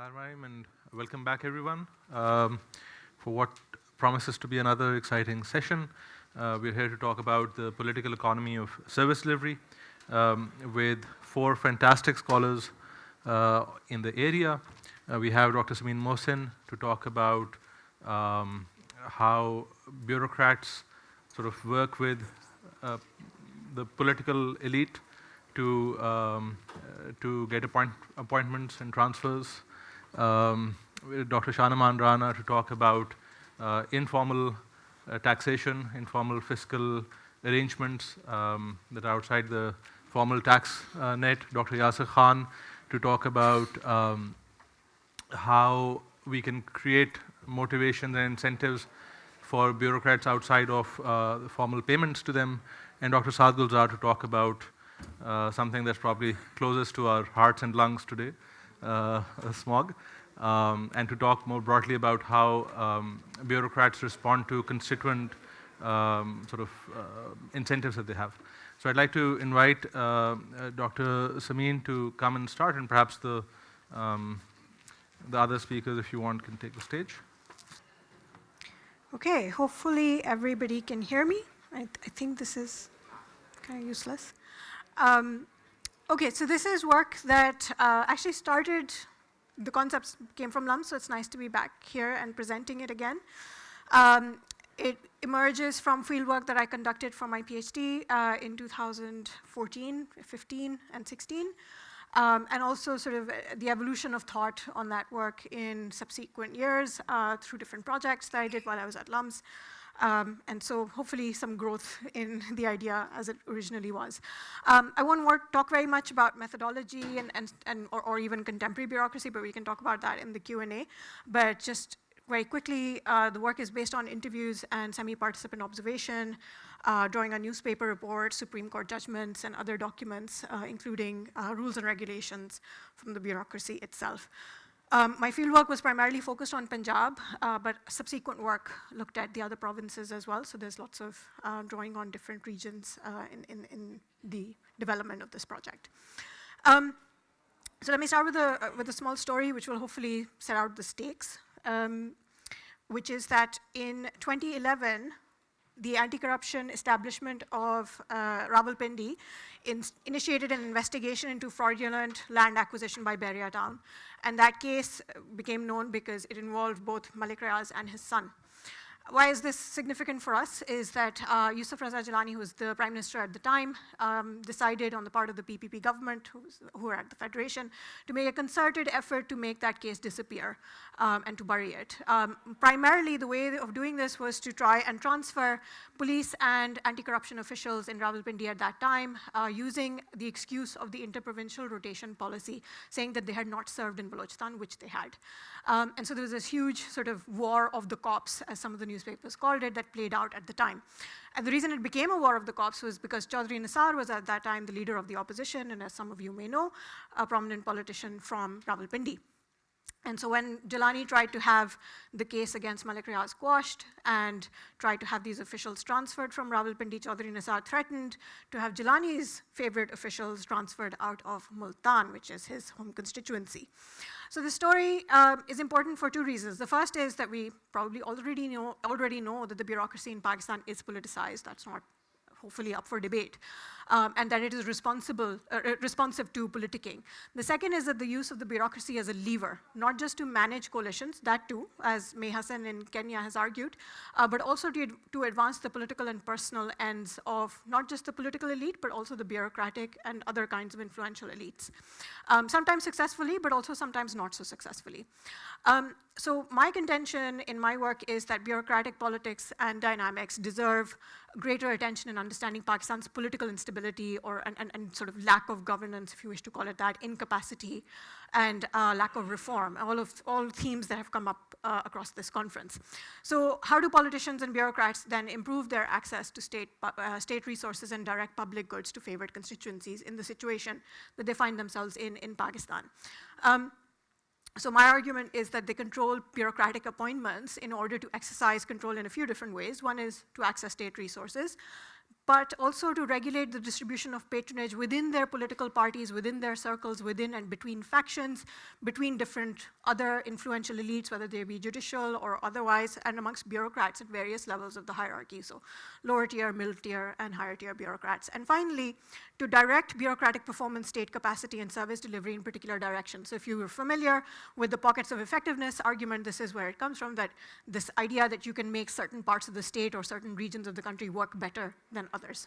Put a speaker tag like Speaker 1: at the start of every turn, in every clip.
Speaker 1: Bismillahirrahmanirrahim, and welcome back everyone for what promises to be another exciting session. We're here to talk about the political economy of service delivery with four fantastic scholars in the area. We have Dr. Sameen Mohsin to talk about how bureaucrats sort of work with the political elite to get appointments and transfers. With Dr. Shan, Aman, Rana to talk about informal taxation, informal fiscal arrangements that are outside the formal tax net. Dr. Yasir Khan to talk about how we can create motivations and incentives for bureaucrats outside of the formal payments to them. And Dr. Saad Gulzar to talk about something that's probably closest to our hearts and lungs today, smog, and to talk more broadly about how bureaucrats respond to constituent incentives that they have. So I'd like to invite Dr. Sameen to come and start, and perhaps the other speakers, if you want, can take the stage.
Speaker 2: Okay, hopefully everybody can hear me. I think this is kind of useless. Okay, so this is work that actually started, the concepts came from LUMS, so it's nice to be back here and presenting it again. It emerges from fieldwork that I conducted for my PhD in 2014, 15, and 16. And also sort of the evolution of thought on that work in subsequent years through different projects that I did while I was at LUMS. And so hopefully some growth in the idea as it originally was. I won't talk very much about methodology or even contemporary bureaucracy, but we can talk about that in the Q&A. But just very quickly, the work is based on interviews and semi-participant observation, drawing on newspaper reports, Supreme Court judgments, and other documents, including rules and regulations from the bureaucracy itself. My fieldwork was primarily focused on Punjab, but subsequent work looked at the other provinces as well, so there's lots of drawing on different regions in the development of this project. So let me start with a small story which will hopefully set out the stakes, which is that in 2011, the anti-corruption establishment of Rawalpindi initiated an investigation into fraudulent land acquisition by Beria Town. And that case became known because it involved both Malik Riaz and his son. Why is this significant for us is that Yusuf Raza Gilani, who was the prime minister at the time, decided on the part of the PPP government, who were at the federation, to make a concerted effort to make that case disappear and to bury it. Primarily, the way of doing this was to try and transfer police and anti-corruption officials in Rawalpindi at that time, using the excuse of the interprovincial rotation policy, saying that they had not served in Balochistan, which they had. And so there was this huge sort of war of the cops, as some of the newspapers called it, that played out at the time. And the reason it became a war of the cops was because Chaudhry Nisar was at that time the leader of the opposition, and as some of you may know, a prominent politician from Rawalpindi. And so when Gilani tried to have the case against Malik Riaz quashed and tried to have these officials transferred from Rawalpindi, Chaudhry Nisar threatened to have Gilani's favorite officials transferred out of Multan, which is his home constituency. So the story is important for two reasons. The first is that we probably already know that the bureaucracy in Pakistan is politicized. That's not hopefully up for debate, and that it is responsive to politicking. The second is that the use of the bureaucracy as a lever, not just to manage coalitions, that too, as Mohsin in Kenya has argued, but also to advance the political and personal ends of not just the political elite, but also the bureaucratic and other kinds of influential elites. Sometimes successfully, but also sometimes not so successfully. So my contention in my work is that bureaucratic politics and dynamics deserve greater attention in understanding Pakistan's political instability and sort of lack of governance, if you wish to call it that, incapacity, and lack of reform, all themes that have come up across this conference. So how do politicians and bureaucrats then improve their access to state resources and direct public goods to favored constituencies in the situation that they find themselves in Pakistan? So my argument is that they control bureaucratic appointments in order to exercise control in a few different ways. One is to access state resources. but also to regulate the distribution of patronage within their political parties, within their circles, within and between factions, between different other influential elites, whether they be judicial or otherwise, and amongst bureaucrats at various levels of the hierarchy, so lower tier, middle tier, and higher tier bureaucrats. And finally, to direct bureaucratic performance, state capacity, and service delivery in particular directions. So if you were familiar with the pockets of effectiveness argument, this is where it comes from, that this idea that you can make certain parts of the state or certain regions of the country work better than others.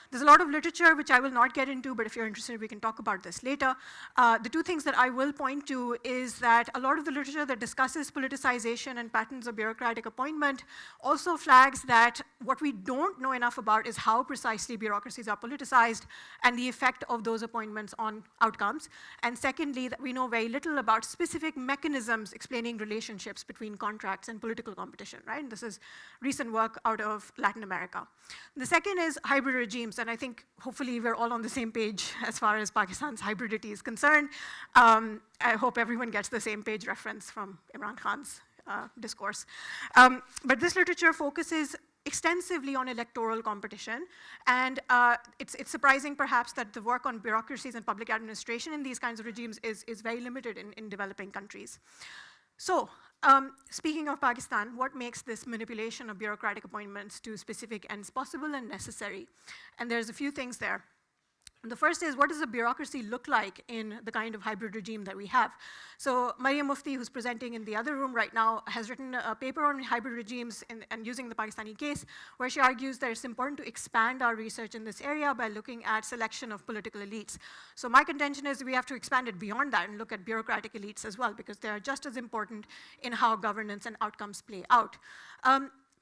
Speaker 2: There's a lot of literature which I will not get into, but if you're interested, we can talk about this later. The two things that I will point to is that a lot of the literature that discusses politicization and patterns of bureaucratic appointment also flags that what we don't know enough about is how precisely bureaucracies are politicized and the effect of those appointments on outcomes. And secondly, that we know very little about specific mechanisms explaining relationships between contracts and political competition, right? And this is recent work out of Latin America. The second is hybrid regimes, and I think hopefully we're all on the same page as far as Pakistan's hybridity is concerned. I hope everyone gets the same page reference from Imran Khan's discourse. But this literature focuses extensively on electoral competition, and it's surprising perhaps that the work on bureaucracies and public administration in these kinds of regimes is very limited in developing countries. So, speaking of Pakistan, what makes this manipulation of bureaucratic appointments to specific ends possible and necessary? And there's a few things there. The first is, what does a bureaucracy look like in the kind of hybrid regime that we have? So Maryam Mufti, who's presenting in the other room right now, has written a paper on hybrid regimes and using the Pakistani case, where she argues that it's important to expand our research in this area by looking at selection of political elites. So my contention is we have to expand it beyond that and look at bureaucratic elites as well, because they are just as important in how governance and outcomes play out.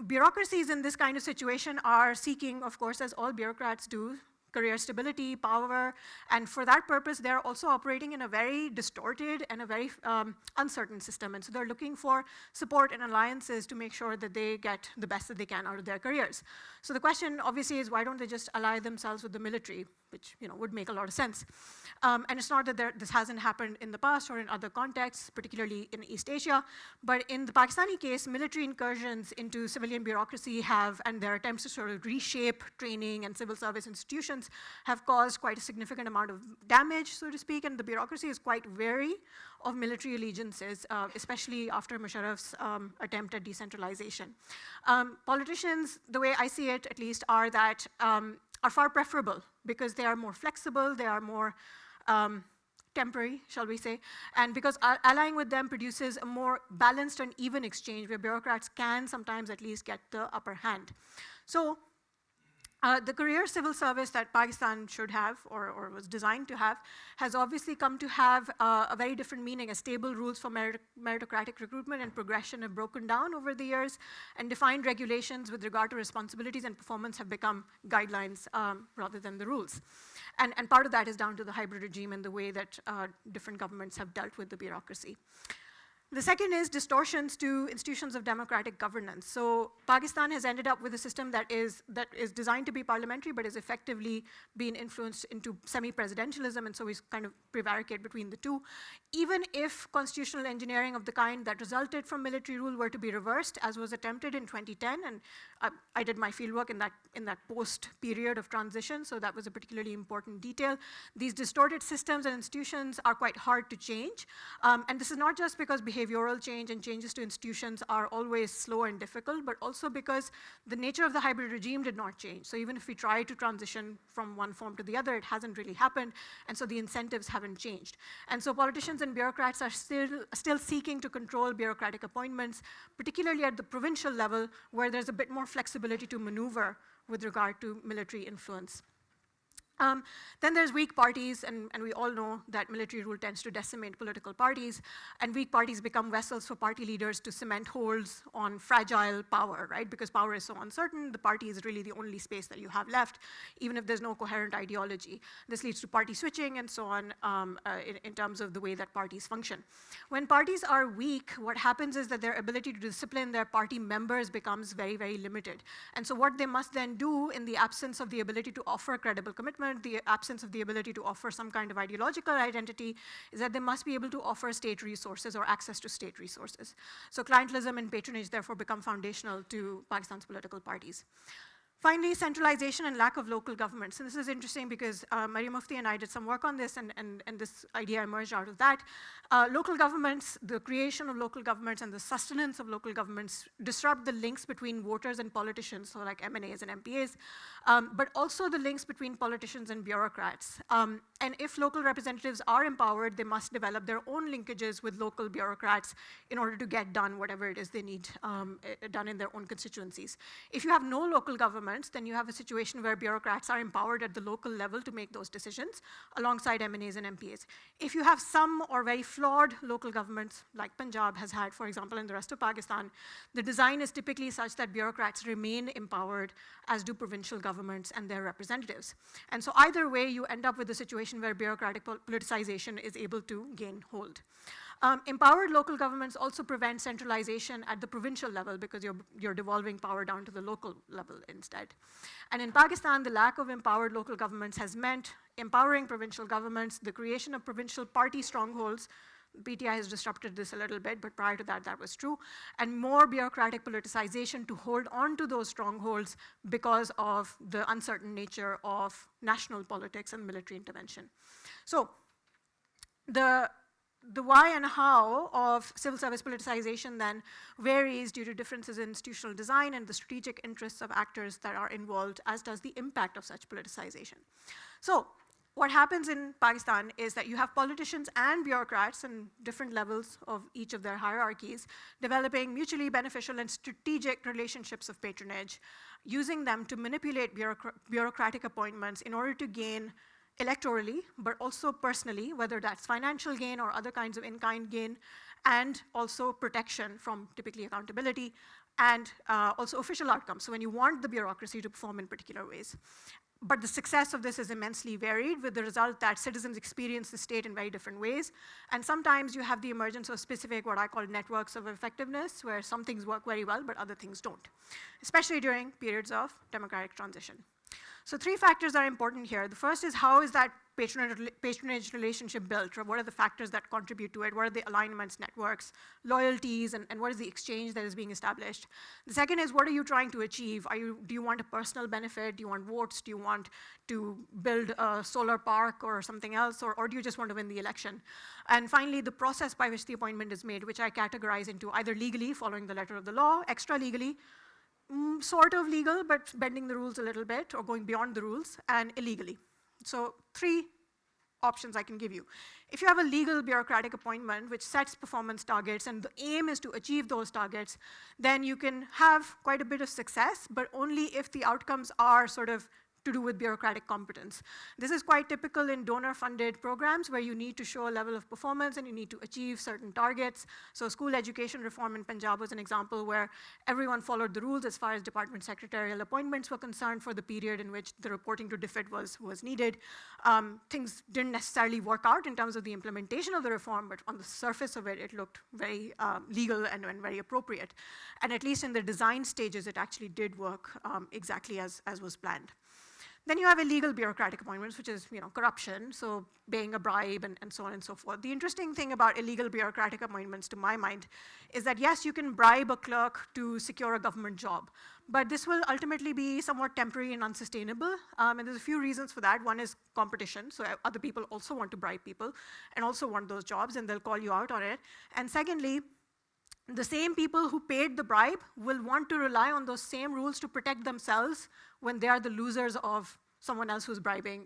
Speaker 2: Bureaucracies in this kind of situation are seeking, of course, as all bureaucrats do, career stability, power, and for that purpose, they're also operating in a very distorted and a very uncertain system. And so they're looking for support and alliances to make sure that they get the best that they can out of their careers. So the question, obviously, is why don't they just ally themselves with the military, which would make a lot of sense. And it's not that this hasn't happened in the past or in other contexts, particularly in East Asia, but in the Pakistani case, military incursions into civilian bureaucracy and their attempts to sort of reshape training and civil service institutions have caused quite a significant amount of damage, so to speak, and the bureaucracy is quite wary of military allegiances, especially after Musharraf's attempt at decentralization. Politicians, the way I see it at least, are far preferable because they are more flexible, they are more temporary, shall we say, and because allying with them produces a more balanced and even exchange where bureaucrats can sometimes at least get the upper hand. So the career civil service that Pakistan should have, or was designed to have, has obviously come to have a very different meaning, as stable rules for meritocratic recruitment and progression have broken down over the years, and defined regulations with regard to responsibilities and performance have become guidelines rather than the rules. And part of that is down to the hybrid regime and the way that different governments have dealt with the bureaucracy. The second is distortions to institutions of democratic governance. So Pakistan has ended up with a system that is designed to be parliamentary, but is effectively being influenced into semi-presidentialism, and so we kind of prevaricate between the two. Even if constitutional engineering of the kind that resulted from military rule were to be reversed, as was attempted in 2010, and I did my fieldwork in that post-period of transition, so that was a particularly important detail. These distorted systems and institutions are quite hard to change, and this is not just because behavioral change and changes to institutions are always slow and difficult, but also because the nature of the hybrid regime did not change. So even if we try to transition from one form to the other, it hasn't really happened, and so the incentives haven't changed. And so politicians and bureaucrats are still seeking to control bureaucratic appointments, particularly at the provincial level, where there's a bit more flexibility to maneuver with regard to military influence. Then there's weak parties, and we all know that military rule tends to decimate political parties, and weak parties become vessels for party leaders to cement holds on fragile power, right? Because power is so uncertain, the party is really the only space that you have left, even if there's no coherent ideology. This leads to party switching and so on in terms of the way that parties function. When parties are weak, what happens is that their ability to discipline their party members becomes very, very limited. And so what they must then do in the absence of the ability to offer credible commitment, the absence of the ability to offer some kind of ideological identity, is that they must be able to offer state resources or access to state resources. So clientelism and patronage therefore become foundational to Pakistan's political parties. Finally, centralization and lack of local governments. And this is interesting because Maria Mufti and I did some work on this, and this idea emerged out of that. Local governments, the creation of local governments and the sustenance of local governments disrupt the links between voters and politicians, so like MNAs and MPAs, but also the links between politicians and bureaucrats. And if local representatives are empowered, they must develop their own linkages with local bureaucrats in order to get done whatever it is they need done in their own constituencies. If you have no local government, then you have a situation where bureaucrats are empowered at the local level to make those decisions alongside MNAs and MPAs. If you have some or very flawed local governments, like Punjab has had, for example, in the rest of Pakistan, the design is typically such that bureaucrats remain empowered, as do provincial governments and their representatives. And so either way, you end up with a situation where bureaucratic politicization is able to gain hold. Empowered local governments also prevent centralization at the provincial level because you're devolving power down to the local level instead. And in Pakistan, the lack of empowered local governments has meant empowering provincial governments, the creation of provincial party strongholds. PTI has disrupted this a little bit, but prior to that, that was true. And more bureaucratic politicization to hold on to those strongholds because of the uncertain nature of national politics and military intervention. So the why and how of civil service politicization then varies due to differences in institutional design and the strategic interests of actors that are involved, as does the impact of such politicization. So what happens in Pakistan is that you have politicians and bureaucrats in different levels of each of their hierarchies developing mutually beneficial and strategic relationships of patronage, using them to manipulate bureaucratic appointments in order to gain electorally, but also personally, whether that's financial gain or other kinds of in-kind gain, and also protection from typically accountability, and also official outcomes. So when you want the bureaucracy to perform in particular ways. But the success of this is immensely varied, with the result that citizens experience the state in very different ways. And sometimes you have the emergence of specific, what I call networks of effectiveness, where some things work very well, but other things don't, especially during periods of democratic transition. So 3 factors are important here. The first is, how is that patronage relationship built? Or what are the factors that contribute to it? What are the alignments, networks, loyalties, and what is the exchange that is being established? The second is, what are you trying to achieve? Do you want a personal benefit? Do you want votes? Do you want to build a solar park or something else? Or do you just want to win the election? And finally, the process by which the appointment is made, which I categorize into either legally, following the letter of the law, extra-legally, sort of legal, but bending the rules a little bit, or going beyond the rules, and illegally. So 3 options I can give you. If you have a legal bureaucratic appointment which sets performance targets and the aim is to achieve those targets, then you can have quite a bit of success, but only if the outcomes are sort of to do with bureaucratic competence. This is quite typical in donor-funded programs where you need to show a level of performance and you need to achieve certain targets. So school education reform in Punjab was an example where everyone followed the rules as far as department secretarial appointments were concerned for the period in which the reporting to DFID was needed. Things didn't necessarily work out in terms of the implementation of the reform, but on the surface of it, it looked very legal and very appropriate. And at least in the design stages, it actually did work exactly as was planned. Then you have illegal bureaucratic appointments, which is corruption, so paying a bribe and so on and so forth. The interesting thing about illegal bureaucratic appointments, to my mind, is that yes, you can bribe a clerk to secure a government job, but this will ultimately be somewhat temporary and unsustainable, and there's a few reasons for that. One is competition, so other people also want to bribe people and also want those jobs, and they'll call you out on it. And secondly, the same people who paid the bribe will want to rely on those same rules to protect themselves when they are the losers of someone else who's bribing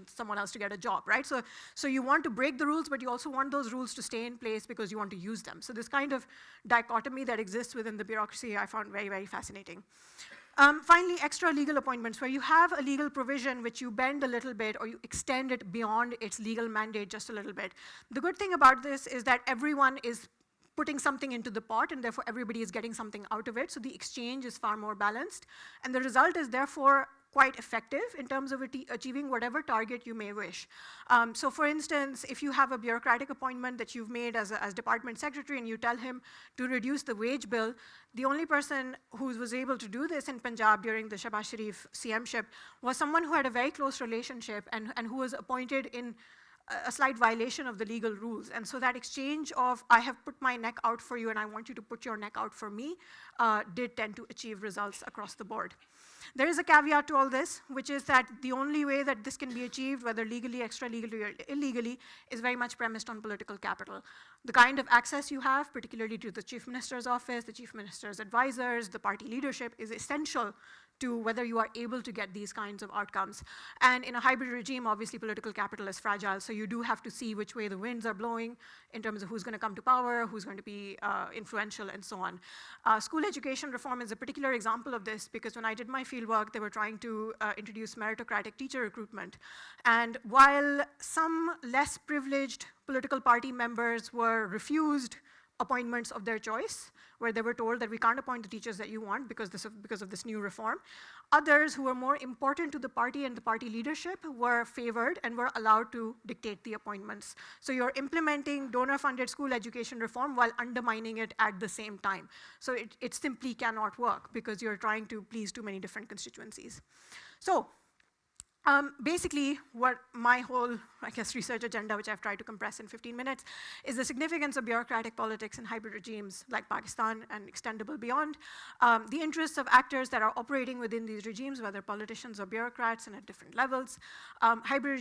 Speaker 2: someone else to get a job, right? So you want to break the rules, but you also want those rules to stay in place because you want to use them. So this kind of dichotomy that exists within the bureaucracy I found very, very fascinating. Finally, extra legal appointments, where you have a legal provision which you bend a little bit or you extend it beyond its legal mandate just a little bit. The good thing about this is that everyone is putting something into the pot, and therefore everybody is getting something out of it, so the exchange is far more balanced, and the result is therefore quite effective in terms of achieving whatever target you may wish. So for instance, if you have a bureaucratic appointment that you've made as department secretary and you tell him to reduce the wage bill, the only person who was able to do this in Punjab during the Shahbaz Sharif CM-ship was someone who had a very close relationship and who was appointed in a slight violation of the legal rules. And so that exchange of, I have put my neck out for you and I want you to put your neck out for me, did tend to achieve results across the board. There is a caveat to all this, which is that the only way that this can be achieved, whether legally, extra-legally, or illegally, is very much premised on political capital. The kind of access you have, particularly to the Chief Minister's office, the Chief Minister's advisors, the party leadership, is essential to whether you are able to get these kinds of outcomes. And in a hybrid regime, obviously political capital is fragile, so you do have to see which way the winds are blowing in terms of who's going to come to power, who's going to be influential, and so on. School education reform is a particular example of this, because when I did my fieldwork, they were trying to introduce meritocratic teacher recruitment. And while some less privileged political party members were refused appointments of their choice, where they were told that we can't appoint the teachers that you want because of this new reform. Others who were more important to the party and the party leadership were favored and were allowed to dictate the appointments. So you're implementing donor-funded school education reform while undermining it at the same time. So it simply cannot work because you're trying to please too many different constituencies. So basically, what my whole, I guess, research agenda, which I've tried to compress in 15 minutes, is the significance of bureaucratic politics in hybrid regimes like Pakistan and extendable beyond, the interests of actors that are operating within these regimes, whether politicians or bureaucrats and at different levels, hybrid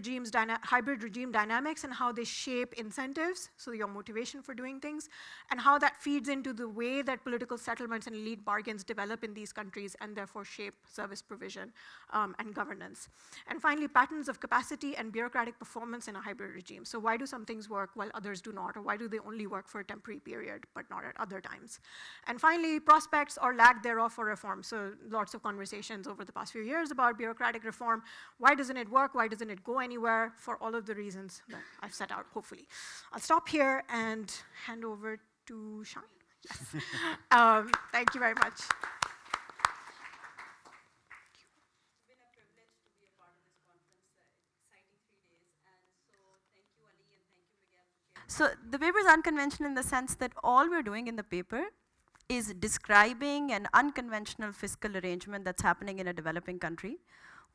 Speaker 2: regime dynamics and how they shape incentives, so your motivation for doing things, and how that feeds into the way that political settlements and elite bargains develop in these countries and therefore shape service provision and governance. And finally, patterns of capacity and bureaucratic performance in a hybrid regime. So why do some things work while others do not, or why do they only work for a temporary period but not at other times? And finally, prospects or lack thereof for reform. So lots of conversations over the past few years about bureaucratic reform. Why doesn't it work? Why doesn't it go anywhere? For all of the reasons that I've set out, hopefully. I'll stop here and hand over to Shan. Yes. Thank you very much.
Speaker 3: So the paper is unconventional in the sense that all we're doing in the paper is describing an unconventional fiscal arrangement that's happening in a developing country.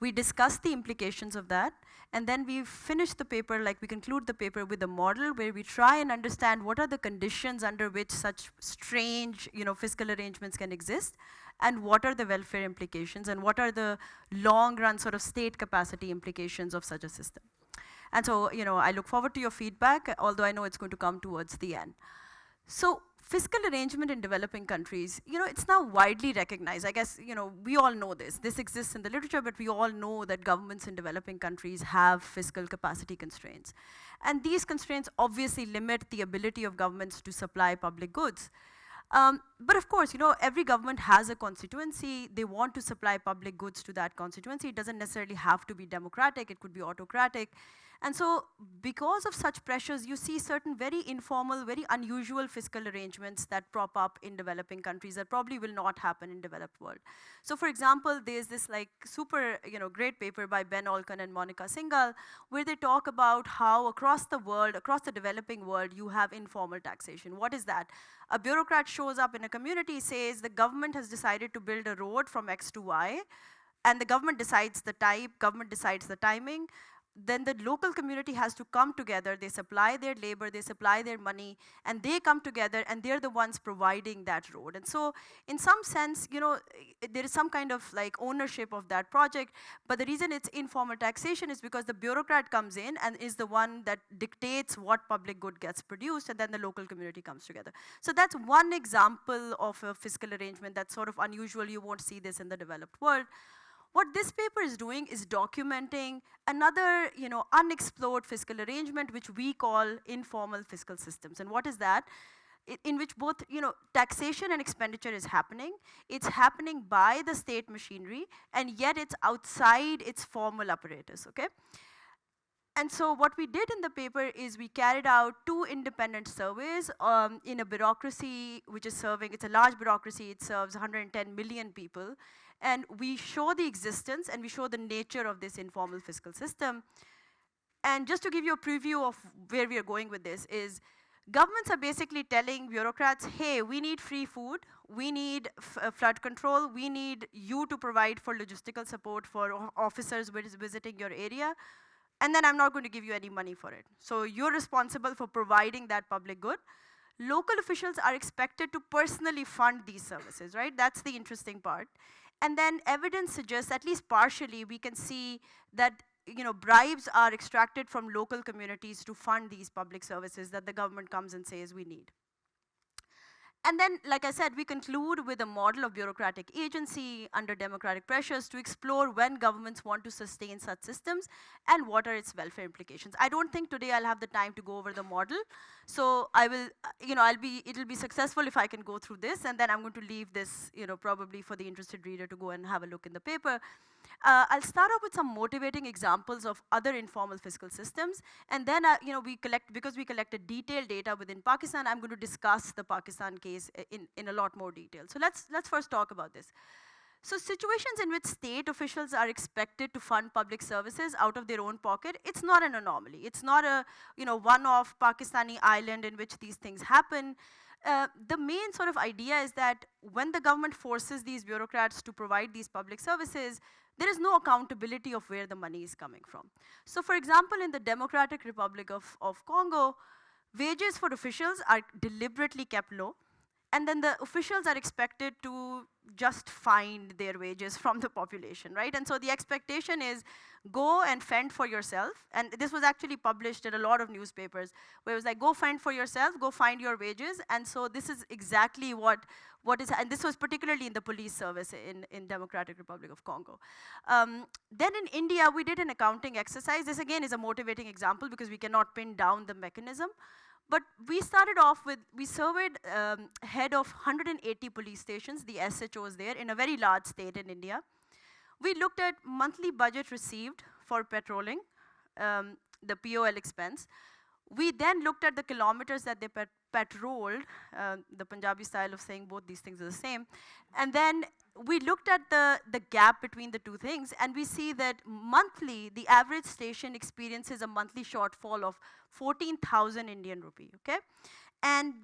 Speaker 3: We discuss the implications of that, and then we finish the paper, like we conclude the paper with a model where we try and understand what are the conditions under which such strange, fiscal arrangements can exist, and what are the welfare implications, and what are the long-run sort of state capacity implications of such a system. And so, I look forward to your feedback, although I know it's going to come towards the end. So fiscal arrangement in developing countries, it's now widely recognized. I guess, we all know this. This exists in the literature, but we all know that governments in developing countries have fiscal capacity constraints. And these constraints obviously limit the ability of governments to supply public goods. But of course, every government has a constituency. They want to supply public goods to that constituency. It doesn't necessarily have to be democratic. It could be autocratic. And so because of such pressures, you see certain very informal, very unusual fiscal arrangements that prop up in developing countries that probably will not happen in developed world. So for example, there's this super great paper by Ben Olkan and Monica Singhal, where they talk about how across the world, across the developing world, you have informal taxation. What is that? A bureaucrat shows up in a community, says the government has decided to build a road from X to Y, and the government decides the type, government decides the timing. Then the local community has to come together. They supply their labor, they supply their money, and they come together, and they're the ones providing that road. And so in some sense, there is some kind of ownership of that project, but the reason it's informal taxation is because the bureaucrat comes in and is the one that dictates what public good gets produced, and then the local community comes together. So that's one example of a fiscal arrangement that's sort of unusual. You won't see this in the developed world. What this paper is doing is documenting another, unexplored fiscal arrangement, which we call informal fiscal systems. And what is that? In which both, taxation and expenditure is happening. It's happening by the state machinery, and yet it's outside its formal apparatus, okay? And so what we did in the paper is we carried out 2 independent surveys in a bureaucracy which is it's a large bureaucracy, it serves 110 million people. And we show the existence and we show the nature of this informal fiscal system. And just to give you a preview of where we are going with this is, governments are basically telling bureaucrats, hey, we need free food, we need flood control, we need you to provide for logistical support for officers visiting your area. and then I'm not going to give you any money for it. So you're responsible for providing that public good. Local officials are expected to personally fund these services, right? That's the interesting part. And then evidence suggests, at least partially, we can see that bribes are extracted from local communities to fund these public services that the government comes and says we need. And then, like I said, we conclude with a model of bureaucratic agency under democratic pressures to explore when governments want to sustain such systems and what are its welfare implications. I don't think today I'll have the time to go over the model. So I will, it'll be successful if I can go through this, and then I'm going to leave this, probably for the interested reader to go and have a look in the paper. I'll start off with some motivating examples of other informal fiscal systems, and then, because we collected detailed data within Pakistan, I'm going to discuss the Pakistan case in a lot more detail. So let's first talk about this. So situations in which state officials are expected to fund public services out of their own pocket, it's not an anomaly. It's not a one-off Pakistani island in which these things happen. The main sort of idea is that when the government forces these bureaucrats to provide these public services, there is no accountability of where the money is coming from. So for example, in the Democratic Republic of Congo, wages for officials are deliberately kept low, and then the officials are expected to just find their wages from the population, right? And so the expectation is go and fend for yourself. And this was actually published in a lot of newspapers, where it was like, go fend for yourself, go find your wages. And so this is exactly what is, and this was particularly in the police service in Democratic Republic of Congo. Then in India, we did an accounting exercise. This again is a motivating example because we cannot pin down the mechanism. But we started off with, we surveyed head of 180 police stations, the SHOs there, in a very large state in India. We looked at monthly budget received for patrolling, the POL expense. We then looked at the kilometers that they patrolled, the Punjabi style of saying both these things are the same. And then we looked at the gap between the two things, and we see that monthly, the average station experiences a monthly shortfall of 14,000 Indian rupee, okay? And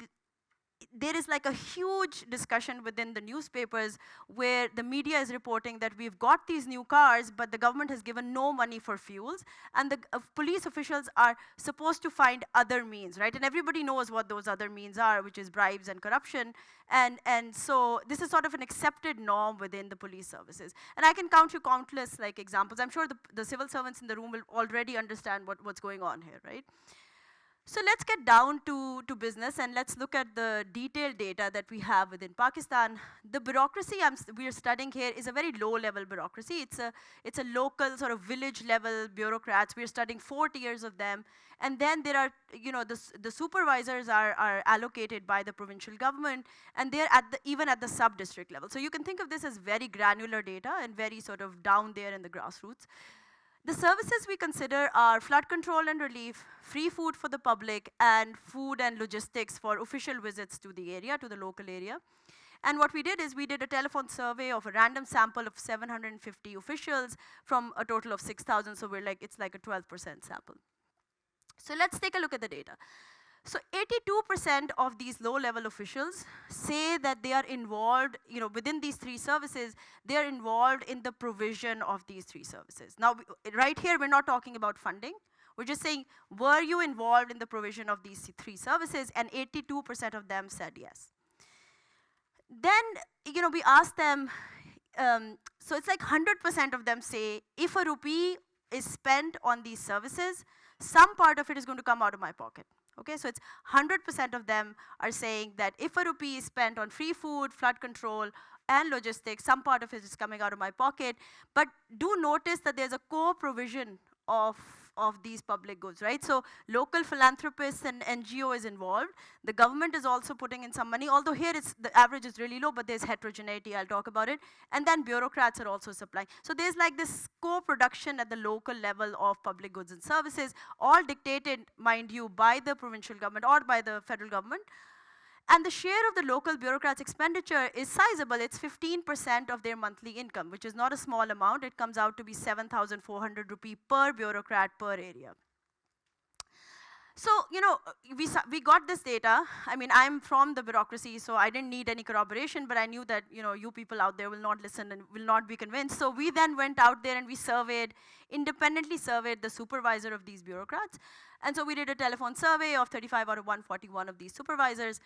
Speaker 3: there is like a huge discussion within the newspapers where the media is reporting that we've got these new cars, but the government has given no money for fuels, and the police officials are supposed to find other means, right? And everybody knows what those other means are, which is bribes and corruption. And so this is sort of an accepted norm within the police services. And I can count you countless examples. I'm sure the civil servants in the room will already understand what's going on here, right? So let's get down to business, and let's look at the detailed data that we have within Pakistan. The bureaucracy we're studying here is a very low-level bureaucracy. It's a local sort of village-level bureaucrats. We're studying 4 tiers of them. And then there are, the supervisors are allocated by the provincial government, and they're even at the sub-district level. So you can think of this as very granular data and very sort of down there in the grassroots. The services we consider are flood control and relief, free food for the public, and food and logistics for official visits to the area, to the local area. And what we did is we did a telephone survey of a random sample of 750 officials from a total of 6,000, so it's like a 12% sample. So let's take a look at the data. So 82% of these low-level officials say that they are involved, within these 3 services, they are involved in the provision of these 3 services. Now, right here, we're not talking about funding. We're just saying, were you involved in the provision of these 3 services? And 82% of them said yes. Then, we asked them, so it's like 100% of them say, if a rupee is spent on these services, some part of it is going to come out of my pocket. Okay, so it's 100% of them are saying that if a rupee is spent on free food, flood control, and logistics, some part of it is coming out of my pocket. But do notice that there's a co-provision of these public goods, right? So local philanthropists and NGO is involved. The government is also putting in some money, although here the average is really low, but there's heterogeneity, I'll talk about it. And then bureaucrats are also supplying. So there's like this co-production at the local level of public goods and services, all dictated, mind you, by the provincial government or by the federal government. And the share of the local bureaucrats' expenditure is sizable. It's 15% of their monthly income, which is not a small amount. It comes out to be 7,400 rupee per bureaucrat per area. So we got this data. I mean, I'm from the bureaucracy, so I didn't need any corroboration, but I knew that, you people out there will not listen and will not be convinced. So we then went out there and we independently surveyed the supervisor of these bureaucrats. And so we did a telephone survey of 35 out of 141 of these supervisors.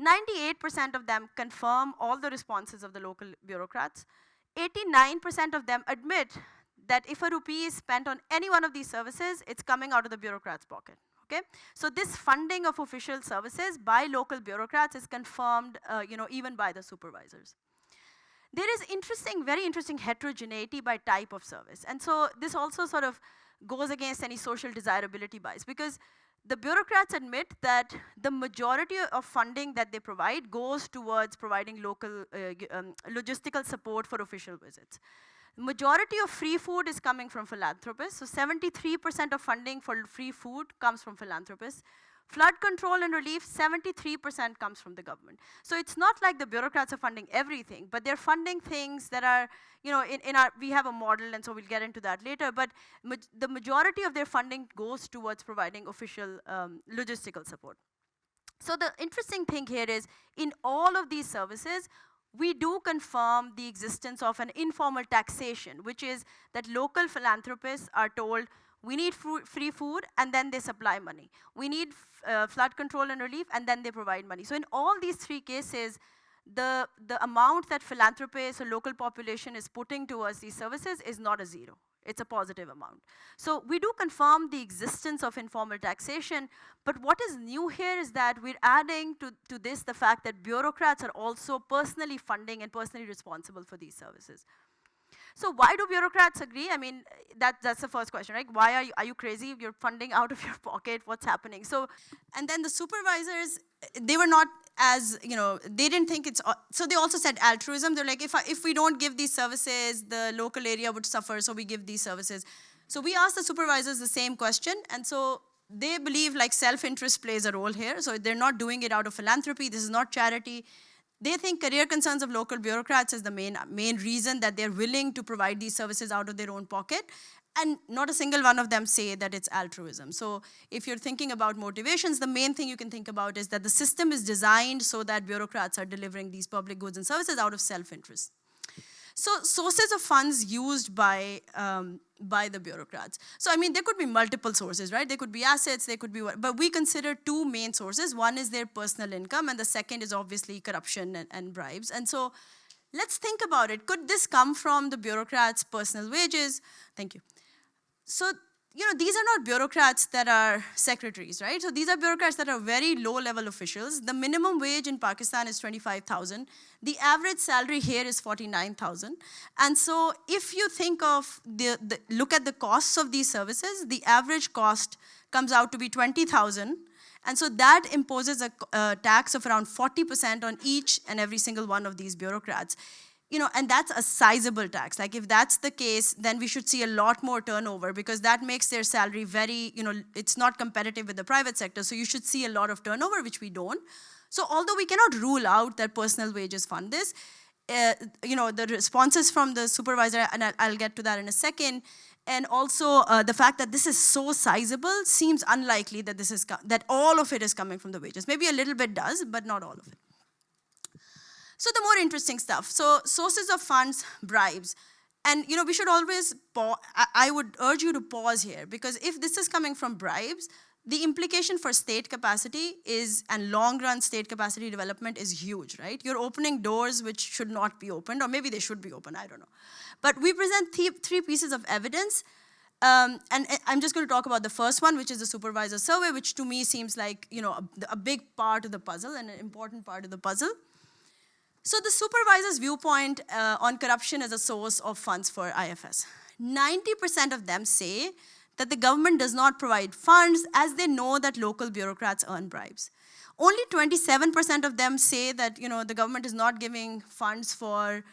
Speaker 3: 98% of them confirm all the responses of the local bureaucrats. 89% of them admit that if a rupee is spent on any one of these services, it's coming out of the bureaucrat's pocket. Okay? So this funding of official services by local bureaucrats is confirmed, even by the supervisors. There is very interesting heterogeneity by type of service. And so this also sort of goes against any social desirability bias, because the bureaucrats admit that the majority of funding that they provide goes towards providing local logistical support for official visits. Majority of free food is coming from philanthropists. So 73% of funding for free food comes from philanthropists. Flood control and relief, 73% comes from the government. So it's not like the bureaucrats are funding everything, but they're funding things that are, we have a model, and so we'll get into that later, but the majority of their funding goes towards providing official logistical support. So the interesting thing here is, in all of these services, we do confirm the existence of an informal taxation, which is that local philanthropists are told, we need free food, and then they supply money. We need flood control and relief, and then they provide money. So in all these three cases, the amount that philanthropists or local population is putting towards these services is not a zero. It's a positive amount. So we do confirm the existence of informal taxation, but what is new here is that we're adding to this the fact that bureaucrats are also personally funding and personally responsible for these services. So why do bureaucrats agree? I mean, that's the first question, right? Why are you crazy? You're funding out of your pocket. What's happening? So, and then the supervisors, they were not as, they didn't think it's, so they also said altruism. They're like, if we don't give these services, the local area would suffer, so we give these services. So we asked the supervisors the same question, and so they believe like self-interest plays a role here. So they're not doing it out of philanthropy. This is not charity. They think career concerns of local bureaucrats is the main reason that they're willing to provide these services out of their own pocket. And not a single one of them say that it's altruism. So if you're thinking about motivations, the main thing you can think about is that the system is designed so that bureaucrats are delivering these public goods and services out of self-interest. So sources of funds used by the bureaucrats. So I mean, there could be multiple sources, right? There could be assets, there could be, but we consider two main sources. One is their personal income, and the second is obviously corruption and bribes. And so let's think about it. Could this come from the bureaucrats' personal wages? Thank you. So, these are not bureaucrats that are secretaries, right? So these are bureaucrats that are very low-level officials. The minimum wage in Pakistan is 25,000. The average salary here is 49,000. And so if you think of look at the costs of these services, the average cost comes out to be 20,000. And so that imposes a tax of around 40% on each and every single one of these bureaucrats. And that's a sizable tax. Like if that's the case, then we should see a lot more turnover, because that makes their salary very, it's not competitive with the private sector. So you should see a lot of turnover, which we don't. So although we cannot rule out that personal wages fund this, the responses from the supervisor, and I'll get to that in a second, and also the fact that this is so sizable seems unlikely that that all of it is coming from the wages. Maybe a little bit does, but not all of it. So the more interesting stuff. So sources of funds, bribes. And we should always pause. I would urge you to pause here, because if this is coming from bribes, the implication for state capacity and long-run state capacity development is huge, right? You're opening doors which should not be opened, or maybe they should be open, I don't know. But we present three pieces of evidence. And I'm just going to talk about the first one, which is the supervisor survey, which to me seems like a big part of the puzzle and an important part of the puzzle. So the supervisor's viewpoint on corruption as a source of funds for IFS. 90% of them say that the government does not provide funds as they know that local bureaucrats earn bribes. Only 27% of them say that the government is not giving funds for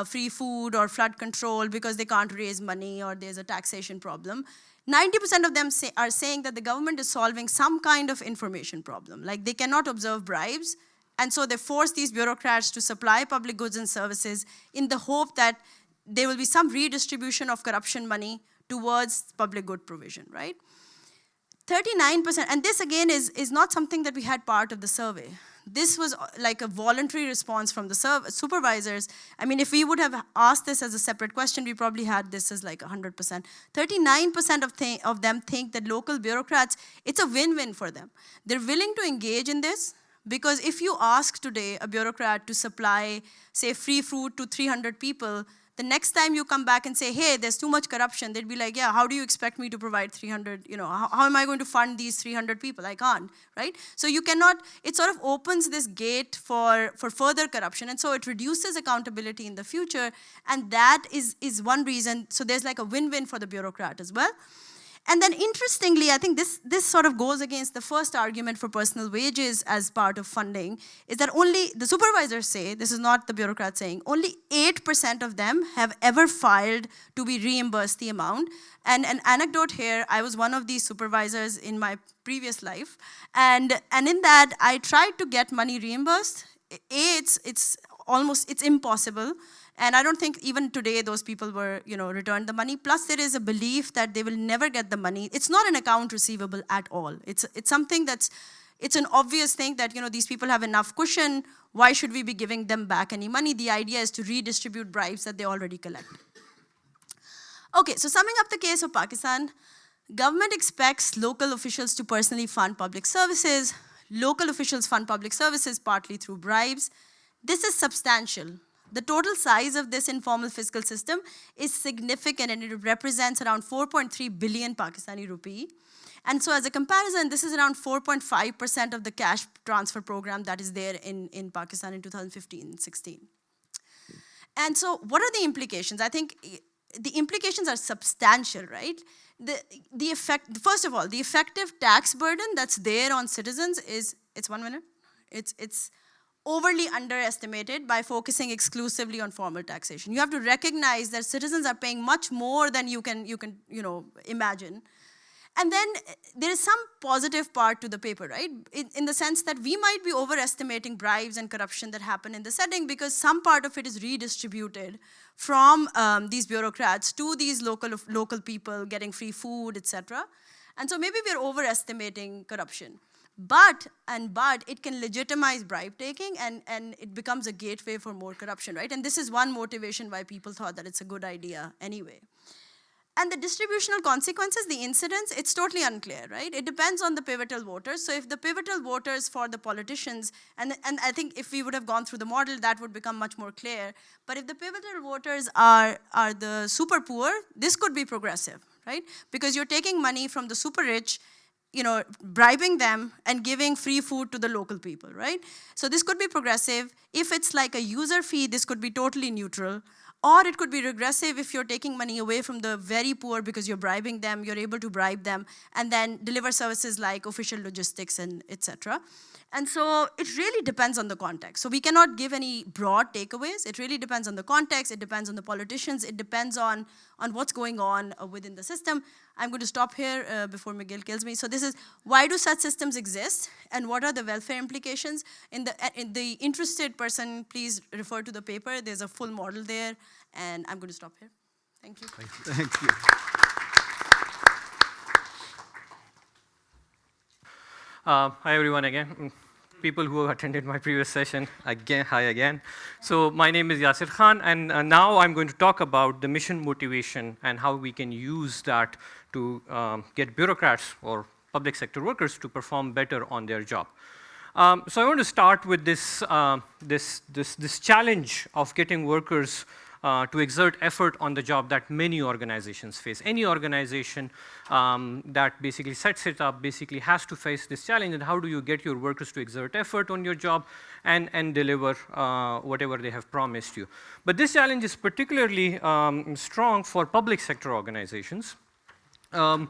Speaker 3: free food or flood control because they can't raise money or there's a taxation problem. 90% of them are saying that the government is solving some kind of information problem, like they cannot observe bribes. And so they force these bureaucrats to supply public goods and services in the hope that there will be some redistribution of corruption money towards public good provision, right? 39%, and this again is not something that we had part of the survey. This was like a voluntary response from the supervisors. I mean, if we would have asked this as a separate question, we probably had this as like 100%. 39% of them think that local bureaucrats, it's a win-win for them. They're willing to engage in this, because if you ask today a bureaucrat to supply, say, free food to 300 people, the next time you come back and say, hey, there's too much corruption, they'd be like, yeah, how do you expect me to provide 300, how am I going to fund these 300 people? I can't, right? So you cannot, it sort of opens this gate for further corruption, and so it reduces accountability in the future, and that is one reason, so there's like a win-win for the bureaucrat as well. And then interestingly, I think this sort of goes against the first argument for personal wages as part of funding, is that only, the supervisors say, this is not the bureaucrat saying, only 8% of them have ever filed to be reimbursed the amount. And an anecdote here, I was one of these supervisors in my previous life, and in that, I tried to get money reimbursed. It's impossible. And I don't think even today those people were, returned the money. Plus, there is a belief that they will never get the money. It's not an account receivable at all. It's something it's an obvious thing that, these people have enough cushion. Why should we be giving them back any money? The idea is to redistribute bribes that they already collect. Okay, so summing up the case of Pakistan, government expects local officials to personally fund public services. Local officials fund public services partly through bribes. This is substantial. The total size of this informal fiscal system is significant, and it represents around 4.3 billion Pakistani rupee. And so as a comparison, this is around 4.5% of the cash transfer program that is there in Pakistan in 2015-16. And so what are the implications? I think the implications are substantial, right? First of all, the effective tax burden that's there on citizens is, it's overly underestimated by focusing exclusively on formal taxation. You have to recognize that citizens are paying much more than you can imagine. And then there is some positive part to the paper, right? In the sense that we might be overestimating bribes and corruption that happen in the setting, because some part of it is redistributed from these bureaucrats to these local people getting free food, etc. And so maybe we're overestimating corruption. But it can legitimize bribe taking, and it becomes a gateway for more corruption, right? And this is one motivation why people thought that it's a good idea anyway. And the distributional consequences, the incidence, it's totally unclear, right? It depends on the pivotal voters. So if the pivotal voters for the politicians, and I think if we would have gone through the model, that would become much more clear. But if the pivotal voters are the super poor, this could be progressive, right? Because you're taking money from the super rich, bribing them and giving free food to the local people, right? So this could be progressive. If it's like a user fee, this could be totally neutral. Or it could be regressive if you're taking money away from the very poor because you're bribing them, you're able to bribe them, and then deliver services like official logistics and etc. And so it really depends on the context. So we cannot give any broad takeaways. It really depends on the context. It depends on the politicians. It depends on what's going on within the system. I'm going to stop here before Miguel kills me. So this is, why do such systems exist, and what are the welfare implications? In the interested person, please refer to the paper. There's a full model there, and I'm going to stop here. Thank you.
Speaker 1: Thank you. Thank you.
Speaker 4: Hi everyone again. People who have attended my previous session, again, hi again. So my name is Yasir Khan, and now I'm going to talk about the mission motivation and how we can use that to get bureaucrats or public sector workers to perform better on their job. So I want to start with this challenge of getting workers to exert effort on the job that many organizations face. Any organization that basically sets it up basically has to face this challenge, and how do you get your workers to exert effort on your job and deliver whatever they have promised you. But this challenge is particularly strong for public sector organizations. And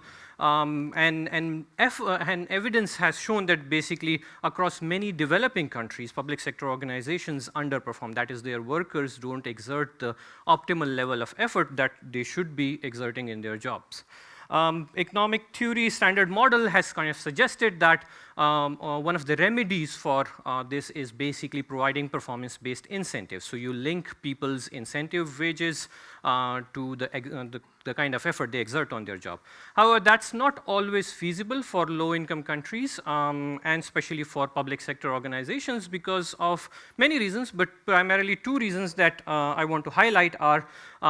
Speaker 4: evidence has shown that basically across many developing countries, public sector organizations underperform. That is, their workers don't exert the optimal level of effort that they should be exerting in their jobs. Economic theory standard model has kind of suggested that one of the remedies for this is basically providing performance-based incentives. So you link people's incentive wages to the the kind of effort they exert on their job. However, that's not always feasible for low-income countries, and especially for public sector organizations because of many reasons, but primarily two reasons that I want to highlight are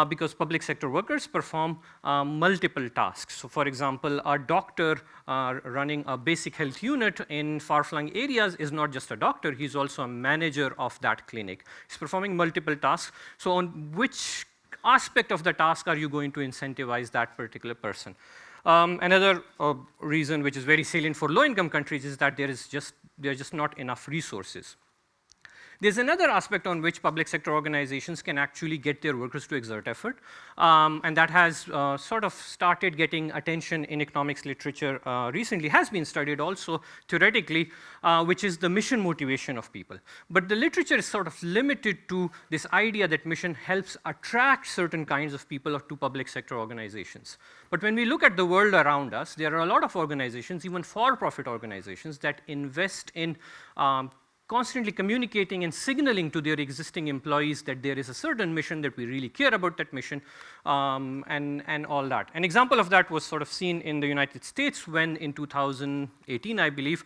Speaker 4: because public sector workers perform multiple tasks. So for example, a doctor running a basic health unit in far-flung areas is not just a doctor, he's also a manager of that clinic. He's performing multiple tasks. So on which aspect of the task are you going to incentivize that particular person? Another reason which is very salient for low-income countries is that there are just not enough resources. There's another aspect on which public sector organizations can actually get their workers to exert effort, and that has sort of started getting attention in economics literature recently, has been studied also theoretically, which is the mission motivation of people. But the literature is sort of limited to this idea that mission helps attract certain kinds of people to public sector organizations. But when we look at the world around us, there are a lot of organizations, even for-profit organizations, that invest in constantly communicating and signaling to their existing employees that there is a certain mission, that we really care about that mission, and all that. An example of that was sort of seen in the United States when in 2018, I believe,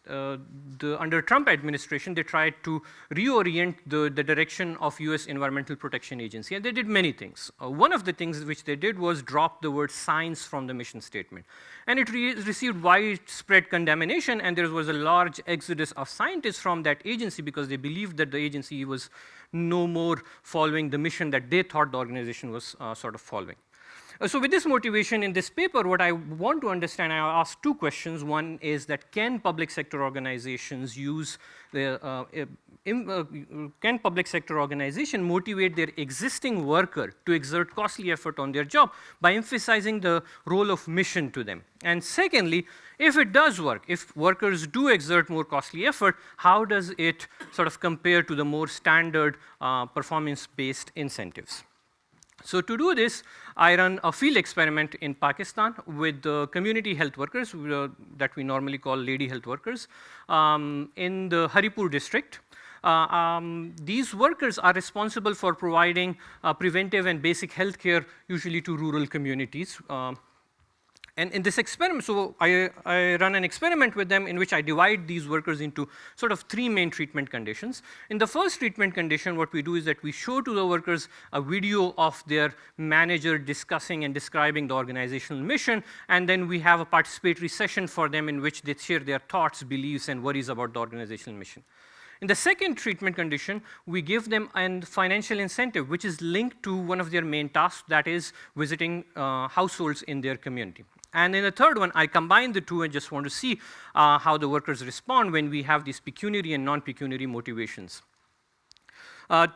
Speaker 4: under Trump administration, they tried to reorient the direction of US Environmental Protection Agency, and they did many things. One of the things which they did was drop the word science from the mission statement. And it received widespread condemnation, and there was a large exodus of scientists from that agency because they believed that the agency was no more following the mission that they thought the organization was sort of following. So with this motivation in this paper, what I want to understand, I asked two questions. One is that can public sector organizations use can public sector organization motivate their existing worker to exert costly effort on their job by emphasizing the role of mission to them? And secondly, if it does work, if workers do exert more costly effort, how does it sort of compare to the more standard performance-based incentives? So to do this, I run a field experiment in Pakistan with community health workers that we normally call lady health workers in the Haripur district. These workers are responsible for providing preventive and basic health care, usually to rural communities. And in this experiment, so I run an experiment with them in which I divide these workers into sort of three main treatment conditions. In the first treatment condition, what we do is that we show to the workers a video of their manager discussing and describing the organizational mission, and then we have a participatory session for them in which they share their thoughts, beliefs, and worries about the organizational mission. In the second treatment condition, we give them a financial incentive, which is linked to one of their main tasks, that is visiting households in their community. And in the third one, I combine the two and just want to see how the workers respond when we have these pecuniary and non-pecuniary motivations.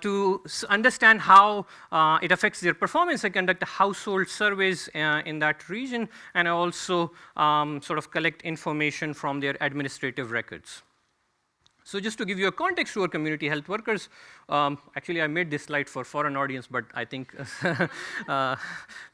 Speaker 4: To understand how it affects their performance, I conduct household surveys in that region, and I also sort of collect information from their administrative records. So just to give you a context to our community health workers, actually I made this slide for foreign audience, but I think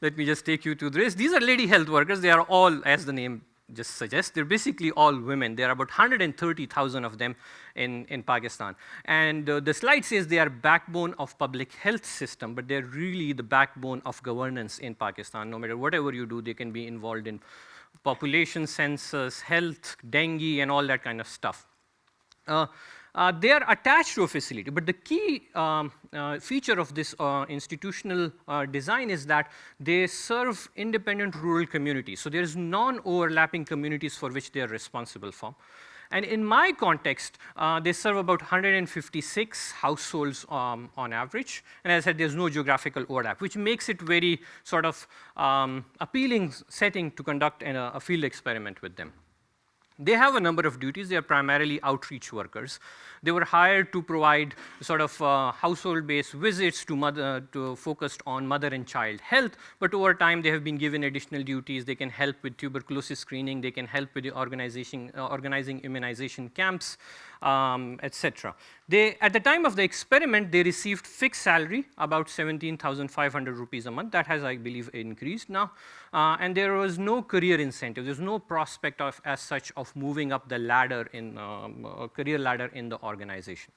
Speaker 4: let me just take you to this. These are lady health workers. They are all, as the name just suggests, they're basically all women. There are about 130,000 of them in Pakistan. And the slide says they are backbone of public health system, but they're really the backbone of governance in Pakistan. No matter whatever you do, they can be involved in population census, health, dengue, and all that kind of stuff. They are attached to a facility, but the key feature of this institutional design is that they serve independent rural communities. So there is non-overlapping communities for which they are responsible for. And in my context, they serve about 156 households on average. And as I said, there's no geographical overlap, which makes it very sort of appealing setting to conduct a field experiment with them. They have a number of duties. They are primarily outreach workers. They were hired to provide sort of household-based visits to focused on mother and child health, but over time they have been given additional duties. They can help with tuberculosis screening. They can help with the organizing immunization camps, etc. At the time of the experiment, they received fixed salary, about 17,500 rupees a month. That has, I believe, increased now. And there was no career incentive. There's no prospect of, as such, of moving up the ladder career ladder in the organization.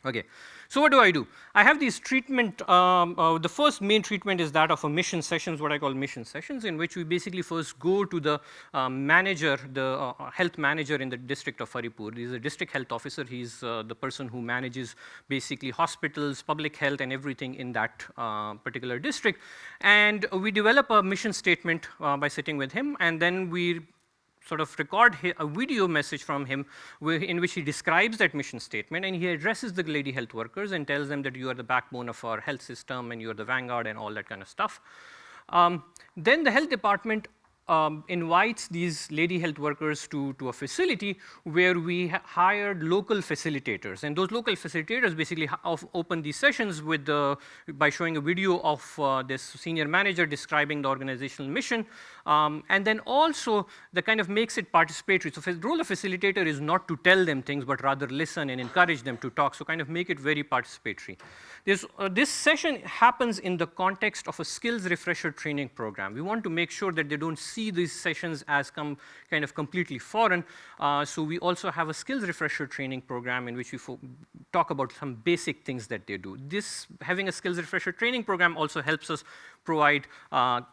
Speaker 4: Okay, so what do? I have these treatment, the first main treatment is that of a mission sessions, what I call mission sessions, in which we basically first go to the manager, the health manager in the district of Haripur. He's a district health officer. He's the person who manages basically hospitals, public health, and everything in that particular district. And we develop a mission statement by sitting with him, and then we sort of record a video message from him in which he describes that mission statement, and he addresses the lady health workers and tells them that you are the backbone of our health system and you are the vanguard and all that kind of stuff. Then the health department invites these lady health workers to a facility where we hired local facilitators. And those local facilitators basically open these sessions with by showing a video of this senior manager describing the organizational mission. And then also the kind of makes it participatory. So the role of facilitator is not to tell them things, but rather listen and encourage them to talk. So kind of make it very participatory. This session happens in the context of a skills refresher training program. We want to make sure that they don't see these sessions as kind of completely foreign. So we also have a skills refresher training program in which we talk about some basic things that they do. Having a skills refresher training program also helps us provide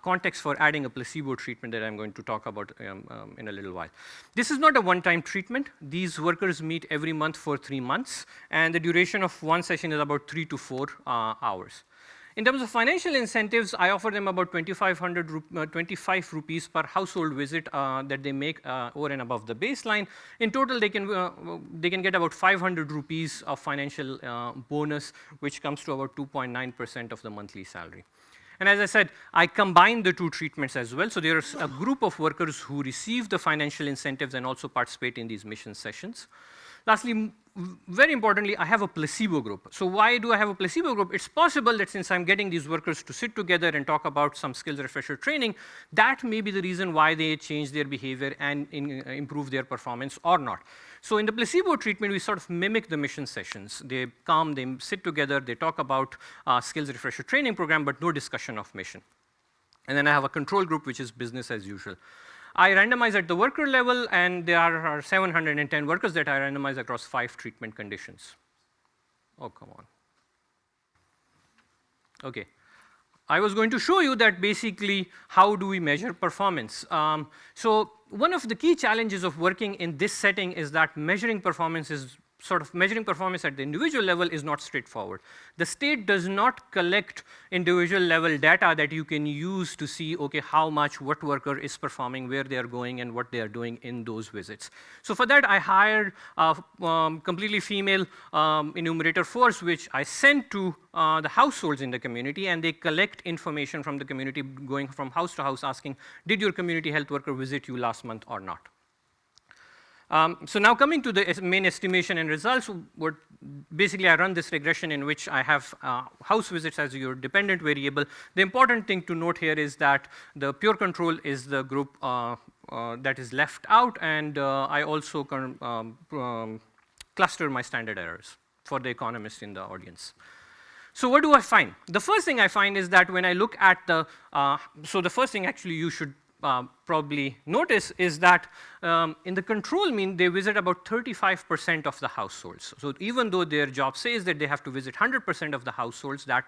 Speaker 4: context for adding a placebo treatment that I'm going to talk about in a little while. This is not a one-time treatment. These workers meet every month for 3 months, and the duration of one session is about 3 to 4 hours. In terms of financial incentives, I offer them about 25 rupees per household visit that they make over and above the baseline. In total, they can get about 500 rupees of financial bonus, which comes to about 2.9% of the monthly salary. And as I said, I combine the two treatments as well. So there's a group of workers who receive the financial incentives and also participate in these mission sessions. Lastly, very importantly, I have a placebo group. So why do I have a placebo group? It's possible that since I'm getting these workers to sit together and talk about some skills refresher training, that may be the reason why they change their behavior and improve their performance or not. So in the placebo treatment, we sort of mimic the mission sessions. They come, they sit together, they talk about skills refresher training program, but no discussion of mission. And then I have a control group, which is business as usual. I randomize at the worker level, and there are 710 workers that I randomize across 5 treatment conditions. Oh, come on. Okay. I was going to show you that basically how do we measure performance. So one of the key challenges of working in this setting is that measuring performance at the individual level is not straightforward. The state does not collect individual level data that you can use to see, okay, how much what worker is performing, where they are going, and what they are doing in those visits. So for that, I hired a completely female enumerator force, which I sent to the households in the community, and they collect information from the community, going from house to house, asking, did your community health worker visit you last month or not? So now coming to the main estimation and results, basically I run this regression in which I have house visits as your dependent variable. The important thing to note here is that the pure control is the group that is left out, and I also cluster my standard errors for the economists in the audience. So what do I find? The first thing I find is that when I look at so the first thing actually you should probably notice is that in the control mean, they visit about 35% of the households. So even though their job says that they have to visit 100% of the households, that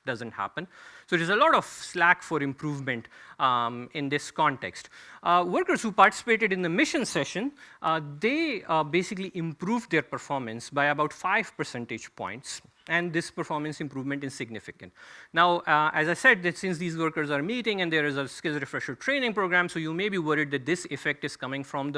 Speaker 4: doesn't happen. So there's a lot of slack for improvement in this context. Workers who participated in the mission session, they basically improved their performance by about 5 percentage points. And this performance improvement is significant. Now, as I said, that since these workers are meeting and there is a skills refresher training program, so you may be worried that this effect is coming from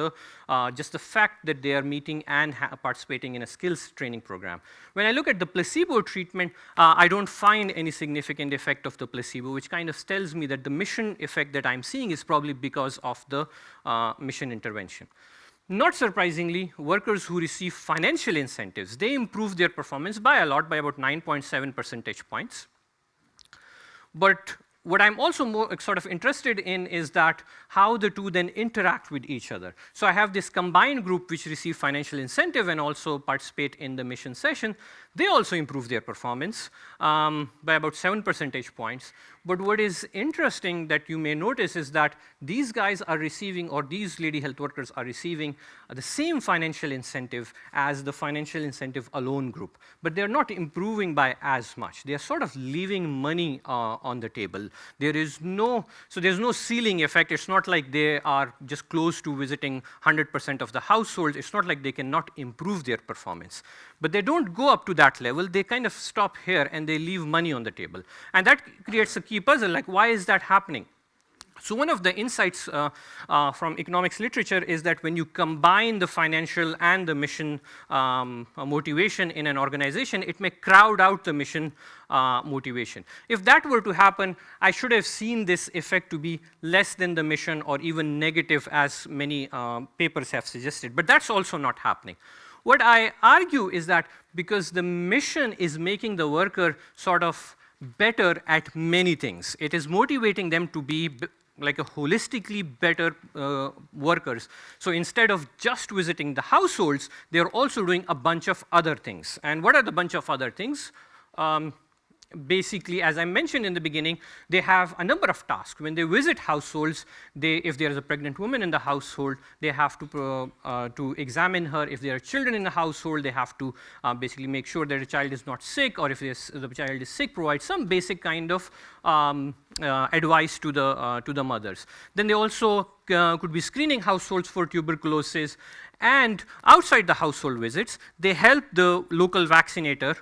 Speaker 4: just the fact that they are meeting and participating in a skills training program. When I look at the placebo treatment, I don't find any significant effect of the placebo, which kind of tells me that the mission effect that I'm seeing is probably because of the mission intervention. Not surprisingly, workers who receive financial incentives, they improve their performance by a lot, by about 9.7 percentage points. But what I'm also more sort of interested in is that how the two then interact with each other. So I have this combined group which receive financial incentive and also participate in the mission session. They also improve their performance by about 7 percentage points. But what is interesting that you may notice is that these guys are receiving, or these lady health workers are receiving the same financial incentive as the financial incentive alone group, but they're not improving by as much. They're sort of leaving money on the table. There's no ceiling effect. It's not like they are just close to visiting 100% of the households. It's not like they cannot improve their performance. But they don't go up to that level. They kind of stop here and they leave money on the table. And that creates a key puzzle, like why is that happening? So one of the insights from economics literature is that when you combine the financial and the mission motivation in an organization, it may crowd out the mission motivation. If that were to happen, I should have seen this effect to be less than the mission or even negative, as many papers have suggested. But that's also not happening. What I argue is that because the mission is making the worker sort of better at many things, it is motivating them to be like a holistically better workers. So instead of just visiting the households, they're also doing a bunch of other things. And what are the bunch of other things? Basically, as I mentioned in the beginning, they have a number of tasks. When they visit households, if there is a pregnant woman in the household, they have to examine her. If there are children in the household, they have to basically make sure that the child is not sick, or if the child is sick, provide some basic kind of advice to the mothers. Then they also could be screening households for tuberculosis. And outside the household visits, they help the local vaccinator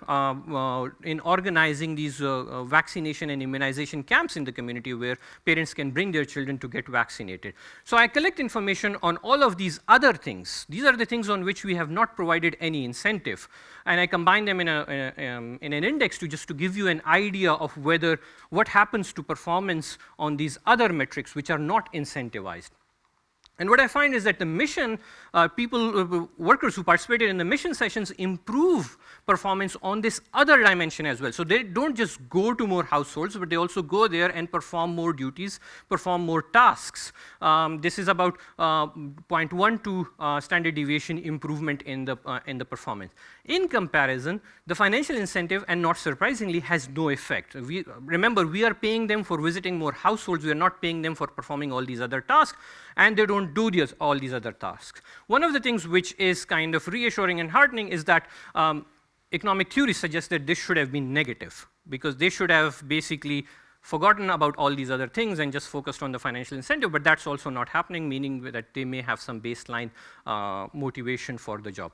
Speaker 4: in organizing these vaccination and immunization camps in the community where parents can bring their children to get vaccinated. So I collect information on all of these other things. These are the things on which we have not provided any incentive. And I combine them in an index to give you an idea of what happens to performance on these other metrics which are not incentivized. And what I find is that the mission, workers who participated in the mission sessions improve performance on this other dimension as well. So they don't just go to more households, but they also go there and perform more duties, perform more tasks. This is about 0.12 standard deviation improvement in the performance. In comparison, the financial incentive, and not surprisingly, has no effect. Remember, we are paying them for visiting more households. We are not paying them for performing all these other tasks, and they don't do all these other tasks. One of the things which is kind of reassuring and heartening is that economic theory suggests that this should have been negative, because they should have basically forgotten about all these other things and just focused on the financial incentive, but that's also not happening, meaning that they may have some baseline motivation for the job.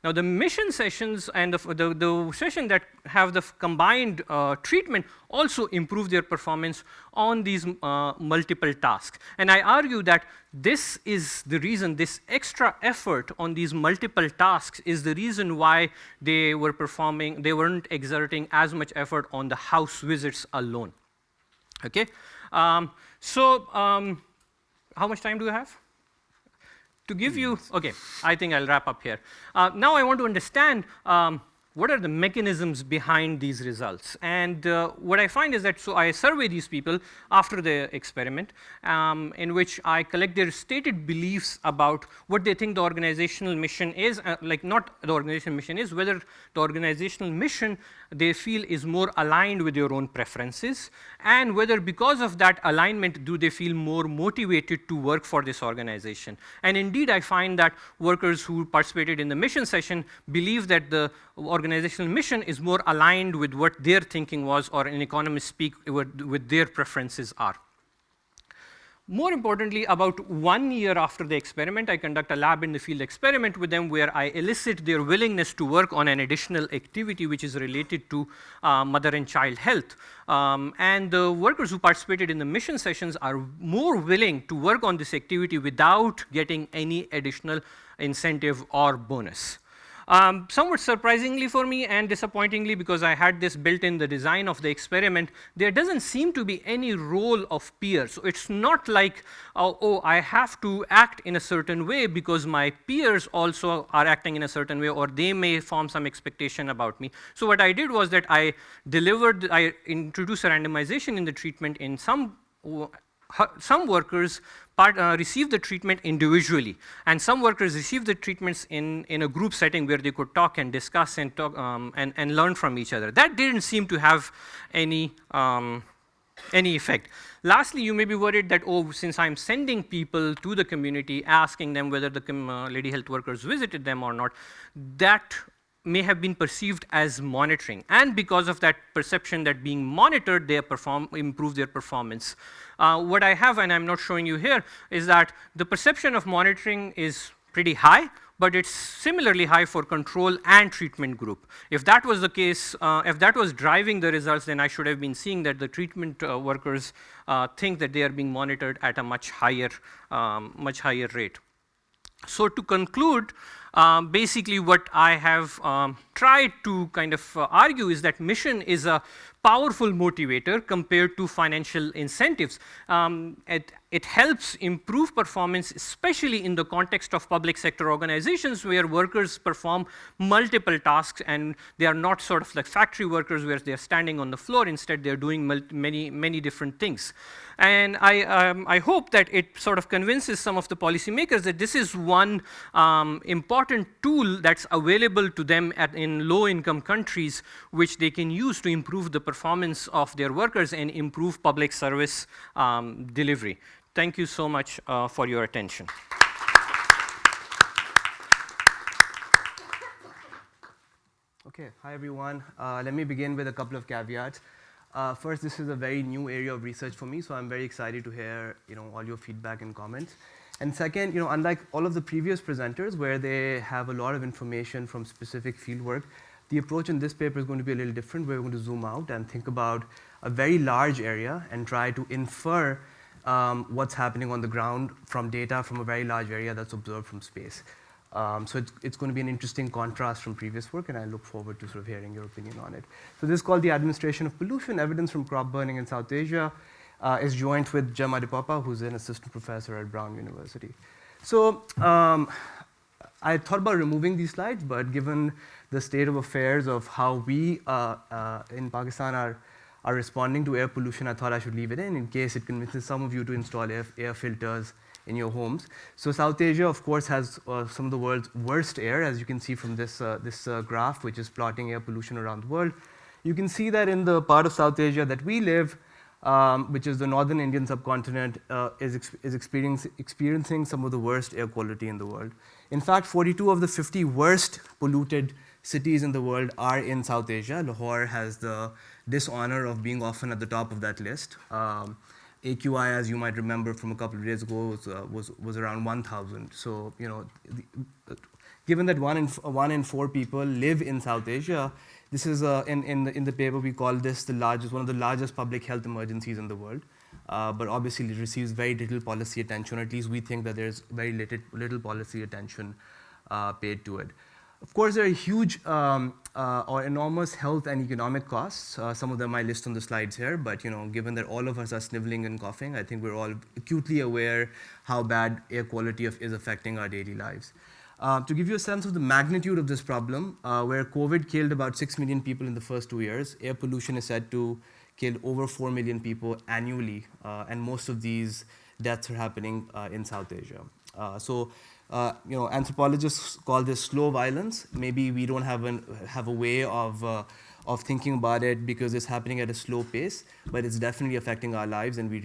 Speaker 4: Now, the mission sessions and the session that have the combined treatment also improve their performance on these multiple tasks. And I argue that this is the reason, this extra effort on these multiple tasks is the reason why they weren't exerting as much effort on the house visits alone. Okay? How much time do we have? To give you, okay, I think I'll wrap up here. Now I want to understand what are the mechanisms behind these results. And what I find is that, so I survey these people after the experiment, in which I collect their stated beliefs about what they think the organizational mission is, not the organizational mission is, whether the organizational mission they feel is more aligned with their own preferences, and whether because of that alignment do they feel more motivated to work for this organization. And indeed, I find that workers who participated in the mission session believe that the organizational mission is more aligned with what their thinking was, or in economists speak, with their preferences are. More importantly, about 1 year after the experiment, I conduct a lab in the field experiment with them where I elicit their willingness to work on an additional activity which is related to mother and child health. And the workers who participated in the mission sessions are more willing to work on this activity without getting any additional incentive or bonus. Somewhat surprisingly for me and disappointingly, because I had this built in the design of the experiment, there doesn't seem to be any role of peers. So it's not like, I have to act in a certain way because my peers also are acting in a certain way, or they may form some expectation about me. So what I did was that I introduced a randomization in the treatment. In some workers received the treatment individually, and some workers received the treatments in a group setting where they could talk and discuss and talk and learn from each other. That didn't seem to have any any effect. Lastly, you may be worried that, oh, since I'm sending people to the community, asking them whether the lady health workers visited them or not, that may have been perceived as monitoring. And because of that perception that being monitored, they improve their performance. What I have, and I'm not showing you here, is that the perception of monitoring is pretty high, but it's similarly high for control and treatment group. If that was the case, if that was driving the results, then I should have been seeing that the treatment workers think that they are being monitored at a much higher rate. So to conclude, basically what I have tried to kind of argue is that mission is a powerful motivator compared to financial incentives. It helps improve performance, especially in the context of public sector organizations where workers perform multiple tasks and they are not sort of like factory workers where they're standing on the floor. Instead, they're doing many different things. And I hope that it sort of convinces some of the policymakers that this is one important tool that's available to them in low-income countries, which they can use to improve the performance of their workers and improve public service delivery. Thank you so much for your attention.
Speaker 5: Okay, hi everyone. Let me begin with a couple of caveats. First, this is a very new area of research for me, so I'm very excited to hear all your feedback and comments. And second, unlike all of the previous presenters where they have a lot of information from specific fieldwork, the approach in this paper is going to be a little different. We're going to zoom out and think about a very large area and try to infer what's happening on the ground from data from a very large area that's observed from space. So it's going to be an interesting contrast from previous work, and I look forward to sort of hearing your opinion on it. So this is called the Administration of Pollution, Evidence from Crop Burning in South Asia. Is joint with Jem Adipapa, who's an assistant professor at Brown University. So I thought about removing these slides, but given the state of affairs of how we in Pakistan are responding to air pollution, I thought I should leave it in case it convinces some of you to install air filters in your homes. So South Asia, of course, has some of the world's worst air, as you can see from this graph, which is plotting air pollution around the world. You can see that in the part of South Asia that we live, which is the northern Indian subcontinent, is experiencing some of the worst air quality in the world. In fact, 42 of the 50 worst polluted cities in the world are in South Asia. Lahore has the dishonor of being often at the top of that list. AQI, as you might remember from a couple of days ago, was around 1,000. So, given that one in four people live in South Asia, this is in the paper we call this one of the largest public health emergencies in the world. But obviously it receives very little policy attention. At least we think that there's very little policy attention paid to it. Of course, there are huge or enormous health and economic costs. Some of them I list on the slides here, but given that all of us are sniveling and coughing, I think we're all acutely aware how bad air quality is affecting our daily lives. To give you a sense of the magnitude of this problem, where COVID killed about 6 million people in the first 2 years, air pollution is said to kill over 4 million people annually, and most of these deaths are happening in South Asia. Anthropologists call this slow violence. Maybe we don't have a way of thinking about it because it's happening at a slow pace, but it's definitely affecting our lives, and we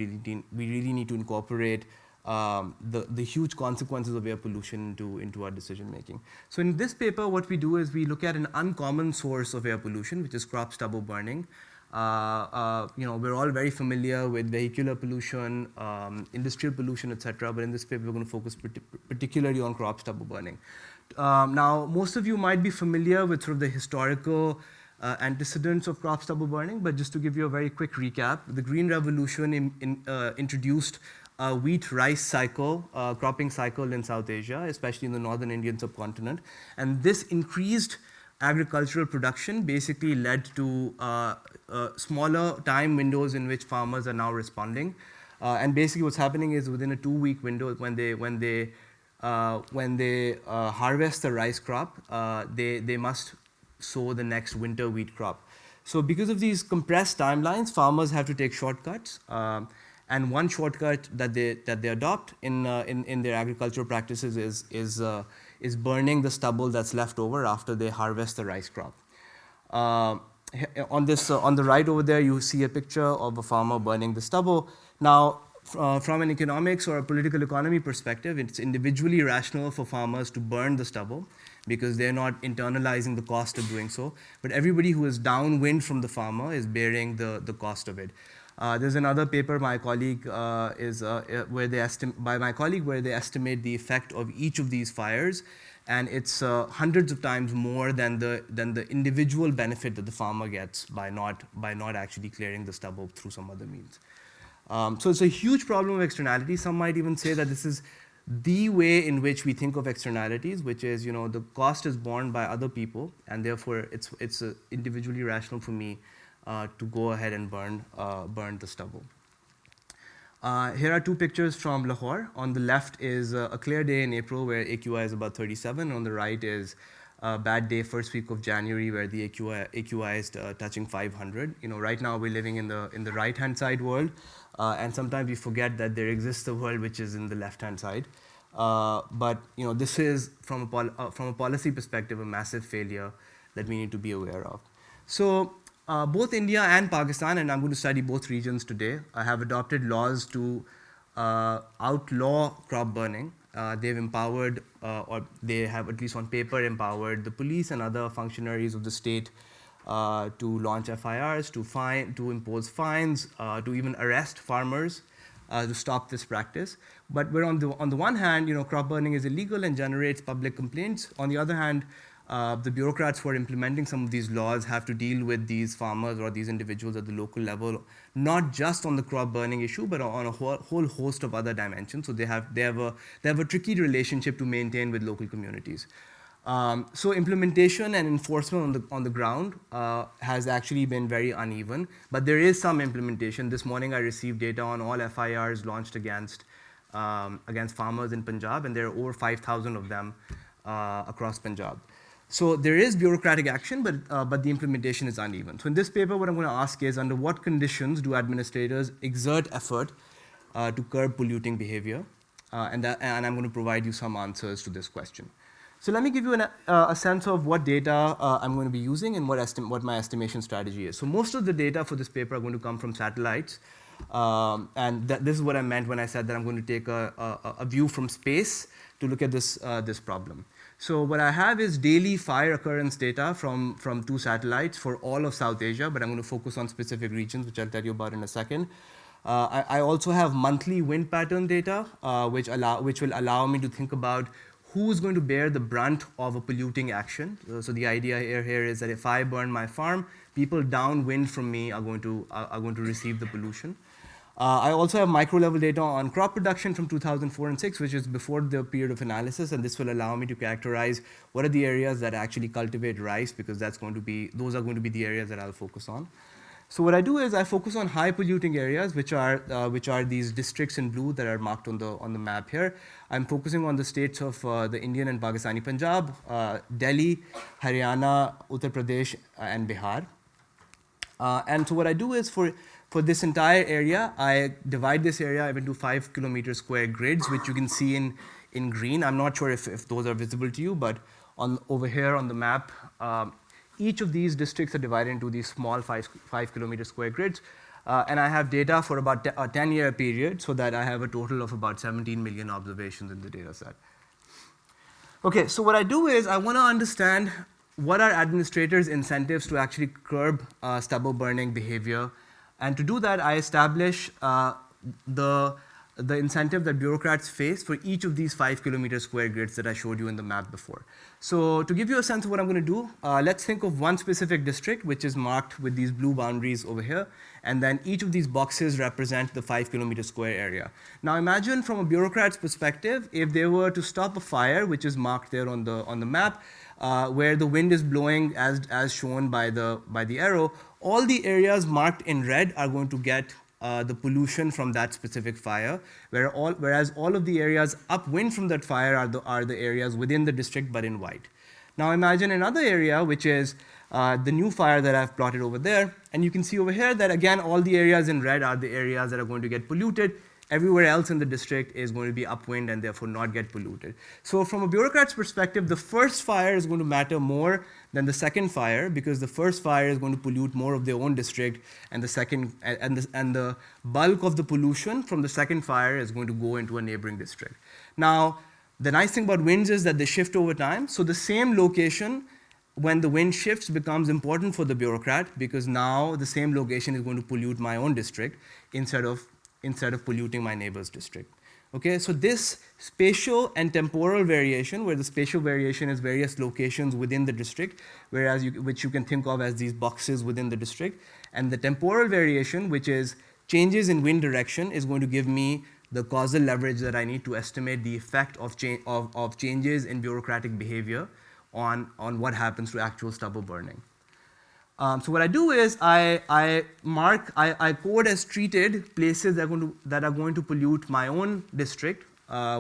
Speaker 5: really need to incorporate the huge consequences of air pollution into our decision making. So in this paper, what we do is we look at an uncommon source of air pollution, which is crop stubble burning. We're all very familiar with vehicular pollution, industrial pollution, etc. But in this paper, we're going to focus particularly on crop stubble burning. Now, most of you might be familiar with sort of the historical antecedents of crop stubble burning, but just to give you a very quick recap, the Green Revolution introduced a wheat-rice cycle, cropping cycle in South Asia, especially in the northern Indian subcontinent. And this increased agricultural production basically led to smaller time windows in which farmers are now responding. And basically what's happening is within a 2-week window, when they harvest the rice crop, they must sow the next winter wheat crop. So because of these compressed timelines, farmers have to take shortcuts. And one shortcut that they adopt in their agricultural practices is burning the stubble that's left over after they harvest the rice crop. on the right over there, you see a picture of a farmer burning the stubble. Now, from an economics or a political economy perspective, it's individually rational for farmers to burn the stubble because they're not internalizing the cost of doing so. But everybody who is downwind from the farmer is bearing the cost of it. There's another paper my colleague where they estimate the effect of each of these fires, and it's hundreds of times more than the individual benefit that the farmer gets by not actually clearing the stubble through some other means. So it's a huge problem of externalities. Some might even say that this is the way in which we think of externalities, which is, the cost is borne by other people, and therefore it's individually rational for me to go ahead and burn the stubble. Here are two pictures from Lahore. On the left is a clear day in April where AQI is about 37. On the right is a bad day, first week of January, where the AQI is touching 500. Right now we're living in the right-hand side world, and sometimes we forget that there exists a world which is in the left-hand side. But this is, from a policy perspective, a massive failure that we need to be aware of. So both India and Pakistan, and I'm going to study both regions today, have adopted laws to outlaw crop burning. They've empowered, or they have, at least on paper, empowered the police and other functionaries of the state to launch FIRs, to impose fines, to even arrest farmers to stop this practice. But where on the one hand, crop burning is illegal and generates public complaints. On the other hand, the bureaucrats who are implementing some of these laws have to deal with these farmers or these individuals at the local level, not just on the crop burning issue, but on a whole host of other dimensions. So they have a tricky relationship to maintain with local communities. So implementation and enforcement on the ground has actually been very uneven, but there is some implementation. This morning I received data on all FIRs launched against farmers in Punjab, and there are over 5,000 of them across Punjab. So there is bureaucratic action, but the implementation is uneven. So in this paper, what I'm going to ask is, under what conditions do administrators exert effort to curb polluting behavior? And I'm going to provide you some answers to this question. So let me give you a sense of what data I'm going to be using and what my estimation strategy is. So most of the data for this paper are going to come from satellites. And this is what I meant when I said that I'm going to take a view from space to look at this problem. So what I have is daily fire occurrence data from two satellites for all of South Asia, but I'm going to focus on specific regions, which I'll tell you about in a second. I also have monthly wind pattern data, which will allow me to think about who's going to bear the brunt of a polluting action. So the idea here is that if I burn my farm, people downwind from me are going to receive the pollution. I also have micro-level data on crop production from 2004 and 6, which is before the period of analysis, and this will allow me to characterize what are the areas that actually cultivate rice, because those are going to be the areas that I'll focus on. So what I do is I focus on high polluting areas, which are these districts in blue that are marked on the map here. I'm focusing on the states of the Indian and Pakistani Punjab, Delhi, Haryana, Uttar Pradesh, and Bihar. And so what I do is for this entire area, I divide this area into 5 kilometer square grids, which you can see in green. I'm not sure if those are visible to you, but over here on the map, each of these districts are divided into these small 5 kilometer square grids. And I have data for about a 10-year period, so that I have a total of about 17 million observations in the data set. Okay, so what I do is I want to understand what are administrators' incentives to actually curb stubble burning behavior. And to do that, I establish the incentive that bureaucrats face for each of these 5 kilometer square grids that I showed you in the map before. So to give you a sense of what I'm going to do, let's think of one specific district, which is marked with these blue boundaries over here. And then each of these boxes represent the 5 kilometer square area. Now imagine from a bureaucrat's perspective, if they were to stop a fire, which is marked there on the map, where the wind is blowing as shown by the arrow, all the areas marked in red are going to get the pollution from that specific fire, whereas all of the areas upwind from that fire are the areas within the district but in white. Now imagine another area, which is the new fire that I've plotted over there, and you can see over here that again all the areas in red are the areas that are going to get polluted, everywhere else in the district is going to be upwind and therefore not get polluted. So from a bureaucrat's perspective, the first fire is going to matter more than the second fire, because the first fire is going to pollute more of their own district, and the bulk of the pollution from the second fire is going to go into a neighboring district. Now, the nice thing about winds is that they shift over time. So the same location, when the wind shifts, becomes important for the bureaucrat, because now the same location is going to pollute my own district instead of polluting my neighbor's district. Okay, so this spatial and temporal variation, where the spatial variation is various locations within the district, which you can think of as these boxes within the district, and the temporal variation, which is changes in wind direction, is going to give me the causal leverage that I need to estimate the effect of changes in bureaucratic behavior on what happens to actual stubble burning. So what I do is I code as treated places that are going to pollute my own district,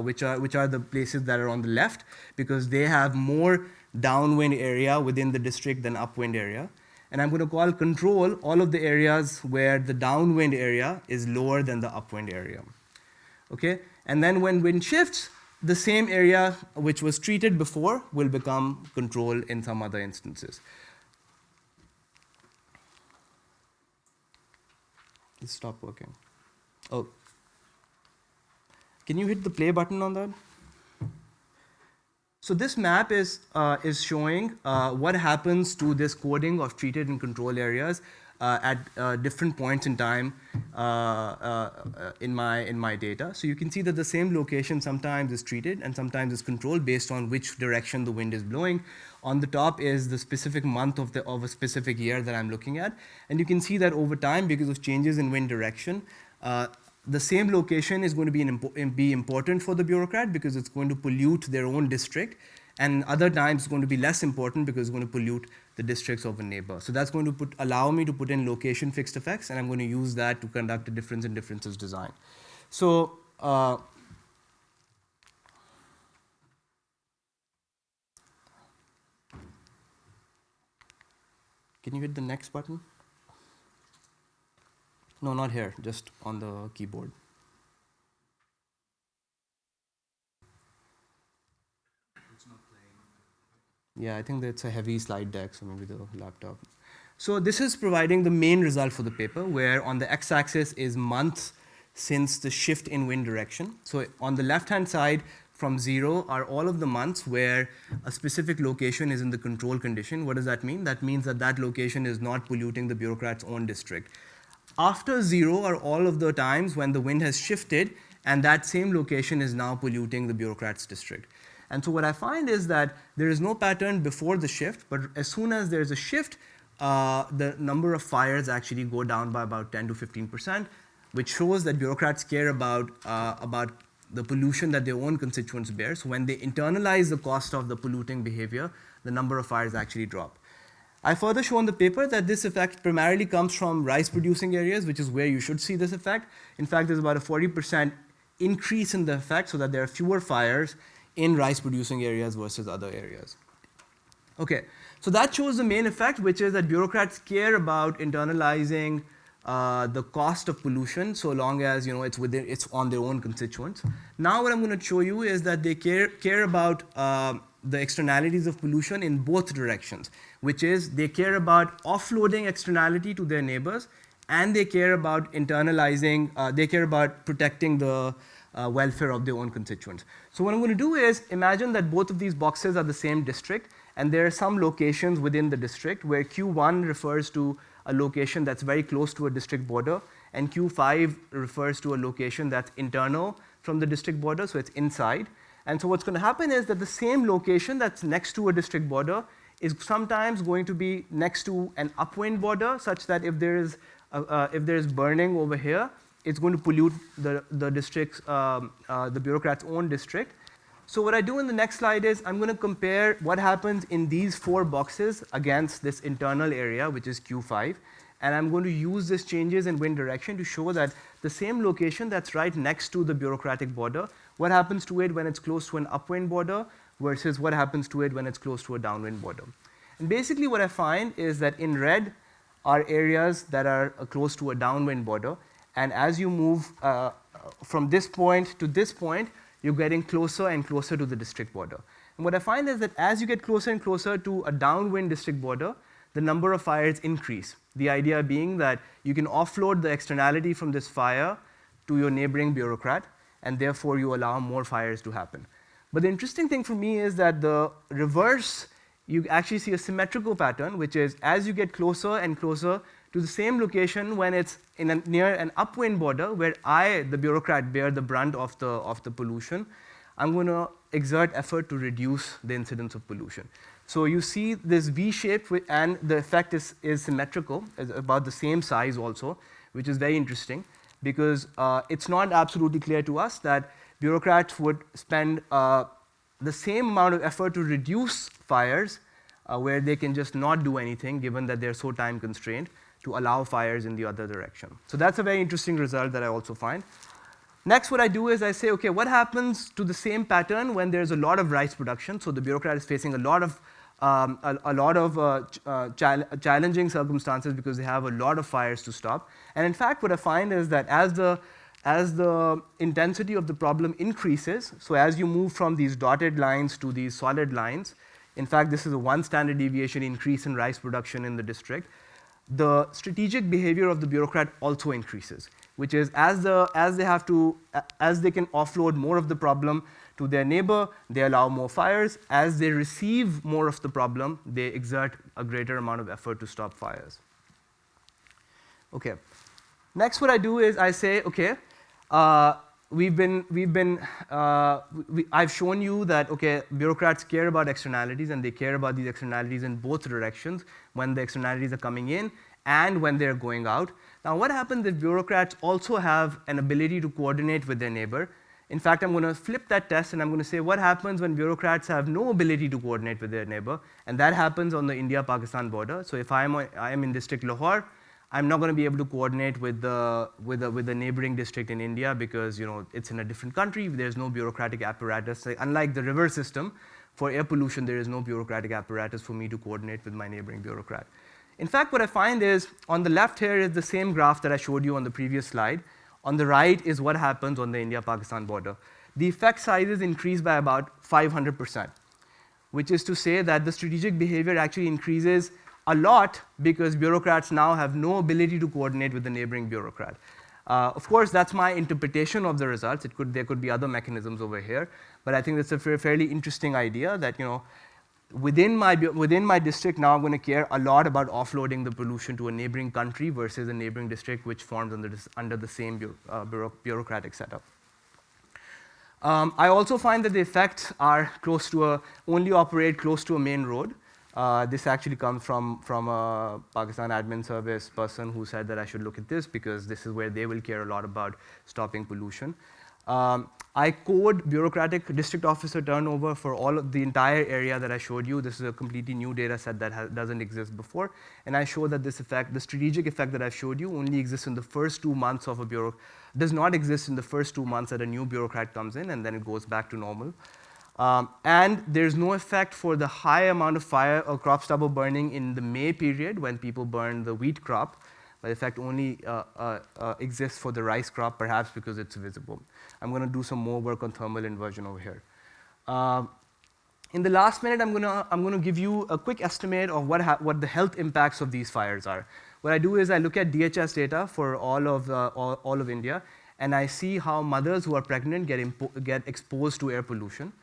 Speaker 5: which are the places that are on the left, because they have more downwind area within the district than upwind area. And I'm going to call control all of the areas where the downwind area is lower than the upwind area. Okay? And then when wind shifts, the same area which was treated before will become control in some other instances. Let's stop working. Oh. Can you hit the play button on that? So this map is showing what happens to this coding of treated and control areas at different points in time in my data. So you can see that the same location sometimes is treated and sometimes is controlled based on which direction the wind is blowing. On the top is the specific month of a specific year that I'm looking at. And you can see that over time, because of changes in wind direction, the same location is going to be important for the bureaucrat, because it's going to pollute their own district. And other times it's going to be less important because it's going to pollute the districts of a neighbor. So that's going to allow me to put in location fixed effects, and I'm going to use that to conduct a difference in differences design. So can you hit the next button? No, not here, just on the keyboard. Yeah, I think that's a heavy slide deck, so maybe the laptop. So this is providing the main result for the paper, where on the x-axis is months since the shift in wind direction. So on the left-hand side, from 0 are all of the months where a specific location is in the control condition. What does that mean? That means that that location is not polluting the bureaucrat's own district. After 0 are all of the times when the wind has shifted and that same location is now polluting the bureaucrat's district. And so what I find is that there is no pattern before the shift, but as soon as there's a shift, the number of fires actually go down by about 10 to 15%, which shows that bureaucrats care about the pollution that their own constituents bear. So when they internalize the cost of the polluting behavior, the number of fires actually drop. I further show in the paper that this effect primarily comes from rice-producing areas, which is where you should see this effect. In fact, there's about a 40% increase in the effect, so that there are fewer fires in rice-producing areas versus other areas. Okay, so that shows the main effect, which is that bureaucrats care about internalizing the cost of pollution, so long as it's on their own constituents. Now, what I'm going to show you is that they care about the externalities of pollution in both directions, which is they care about offloading externality to their neighbors, and they care about they care about protecting the welfare of their own constituents. So what I'm going to do is imagine that both of these boxes are the same district, and there are some locations within the district where Q1 refers to a location that's very close to a district border, and Q5 refers to a location that's internal from the district border, so it's inside. And so what's going to happen is that the same location that's next to a district border is sometimes going to be next to an upwind border, such that if there is burning over here, it's going to pollute the district's, the bureaucrat's own district. So what I do in the next slide is I'm going to compare what happens in these 4 boxes against this internal area, which is Q5. And I'm going to use these changes in wind direction to show that the same location that's right next to the bureaucratic border, what happens to it when it's close to an upwind border versus what happens to it when it's close to a downwind border. And basically what I find is that in red are areas that are close to a downwind border, and as you move from this point to this point, you're getting closer and closer to the district border. And what I find is that as you get closer and closer to a downwind district border, the number of fires increase. The idea being that you can offload the externality from this fire to your neighboring bureaucrat, and therefore you allow more fires to happen. But the interesting thing for me is that the reverse, you actually see a symmetrical pattern, which is as you get closer and closer to the same location when it's near an upwind border, where I, the bureaucrat, bear the brunt of the pollution, I'm going to exert effort to reduce the incidence of pollution. So you see this V shape, and the effect is symmetrical, is about the same size also, which is very interesting, because it's not absolutely clear to us that bureaucrats would spend the same amount of effort to reduce fires where they can just not do anything, given that they're so time constrained, to allow fires in the other direction. So that's a very interesting result that I also find. Next, what I do is I say, okay, what happens to the same pattern when there's a lot of rice production? So the bureaucrat is facing a lot of challenging circumstances because they have a lot of fires to stop. And in fact, what I find is that as the intensity of the problem increases, so as you move from these dotted lines to these solid lines, in fact, this is a 1 standard deviation increase in rice production in the district, the strategic behavior of the bureaucrat also increases, which is as they can offload more of the problem to their neighbor, they allow more fires. As they receive more of the problem, they exert a greater amount of effort to stop fires. Okay. Next, what I do is I say, okay, I've shown you that, okay, bureaucrats care about externalities, and they care about these externalities in both directions, when the externalities are coming in and when they're going out. Now, what happens if bureaucrats also have an ability to coordinate with their neighbor? In fact, I'm going to flip that test, and I'm going to say, what happens when bureaucrats have no ability to coordinate with their neighbor? And that happens on the India-Pakistan border. So if I am in district Lahore, I'm not going to be able to coordinate with the neighboring district in India because it's in a different country. There's no bureaucratic apparatus. Unlike the river system, for air pollution, there is no bureaucratic apparatus for me to coordinate with my neighboring bureaucrat. In fact, what I find is on the left here is the same graph that I showed you on the previous slide. On the right is what happens on the India-Pakistan border. The effect sizes increase by about 500%, which is to say that the strategic behavior actually increases a lot because bureaucrats now have no ability to coordinate with the neighboring bureaucrat. Of course, that's my interpretation of the results. There could be other mechanisms over here, but I think that's a fairly interesting idea that within my district now I'm going to care a lot about offloading the pollution to a neighboring country versus a neighboring district which forms under the same bureaucratic setup. I also find that the effects are only operate close to a main road. This actually comes from a Pakistan admin service person who said that I should look at this because this is where they will care a lot about stopping pollution. I code bureaucratic district officer turnover for all of the entire area that I showed you. This is a completely new data set that doesn't exist before. And I show that this effect, the strategic effect that I've showed you, only exists in the first 2 months of does not exist in the first 2 months that a new bureaucrat comes in, and then it goes back to normal. And there's no effect for the high amount of fire or crop stubble burning in the May period when people burn the wheat crop. But the effect only exists for the rice crop, perhaps because it's visible. I'm going to do some more work on thermal inversion over here. In the last minute, I'm going to give you a quick estimate of what the health impacts of these fires are. What I do is I look at DHS data for all of India, and I see how mothers who are pregnant get exposed to air pollution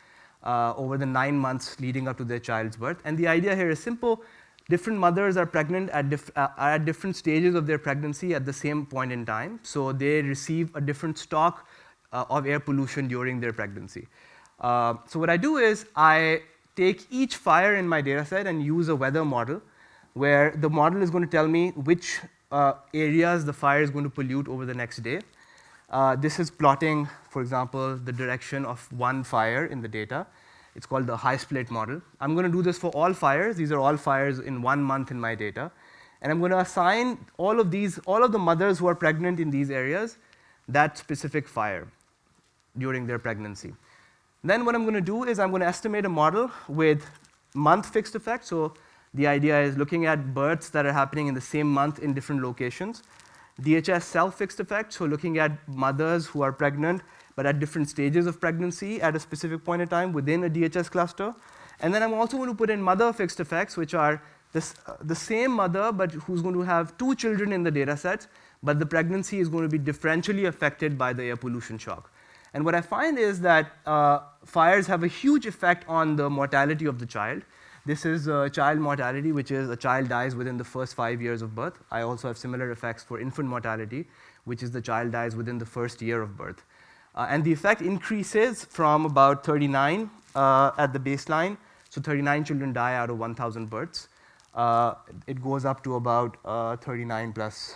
Speaker 5: over the 9 months leading up to their child's birth. And the idea here is simple. Different mothers are pregnant at different stages of their pregnancy at the same point in time. So they receive a different stock of air pollution during their pregnancy. So what I do is I take each fire in my data set and use a weather model where the model is going to tell me which areas the fire is going to pollute over the next day. This is plotting, for example, the direction of one fire in the data. It's called the high split model. I'm going to do this for all fires. These are all fires in 1 month in my data. And I'm going to assign all of the mothers who are pregnant in these areas that specific fire during their pregnancy. Then what I'm going to do is I'm going to estimate a model with month fixed effect. So the idea is looking at births that are happening in the same month in different locations. DHS self-fixed effect, so looking at mothers who are pregnant but at different stages of pregnancy at a specific point in time within a DHS cluster. And then I'm also going to put in mother fixed effects, which are the same mother but who's going to have 2 children in the data set, but the pregnancy is going to be differentially affected by the air pollution shock. And what I find is that fires have a huge effect on the mortality of the child. This is child mortality, which is a child dies within the first 5 years of birth. I also have similar effects for infant mortality, which is the child dies within the first year of birth. And the effect increases from about 39 at the baseline. So 39 children die out of 1,000 births. It goes up to about 39 plus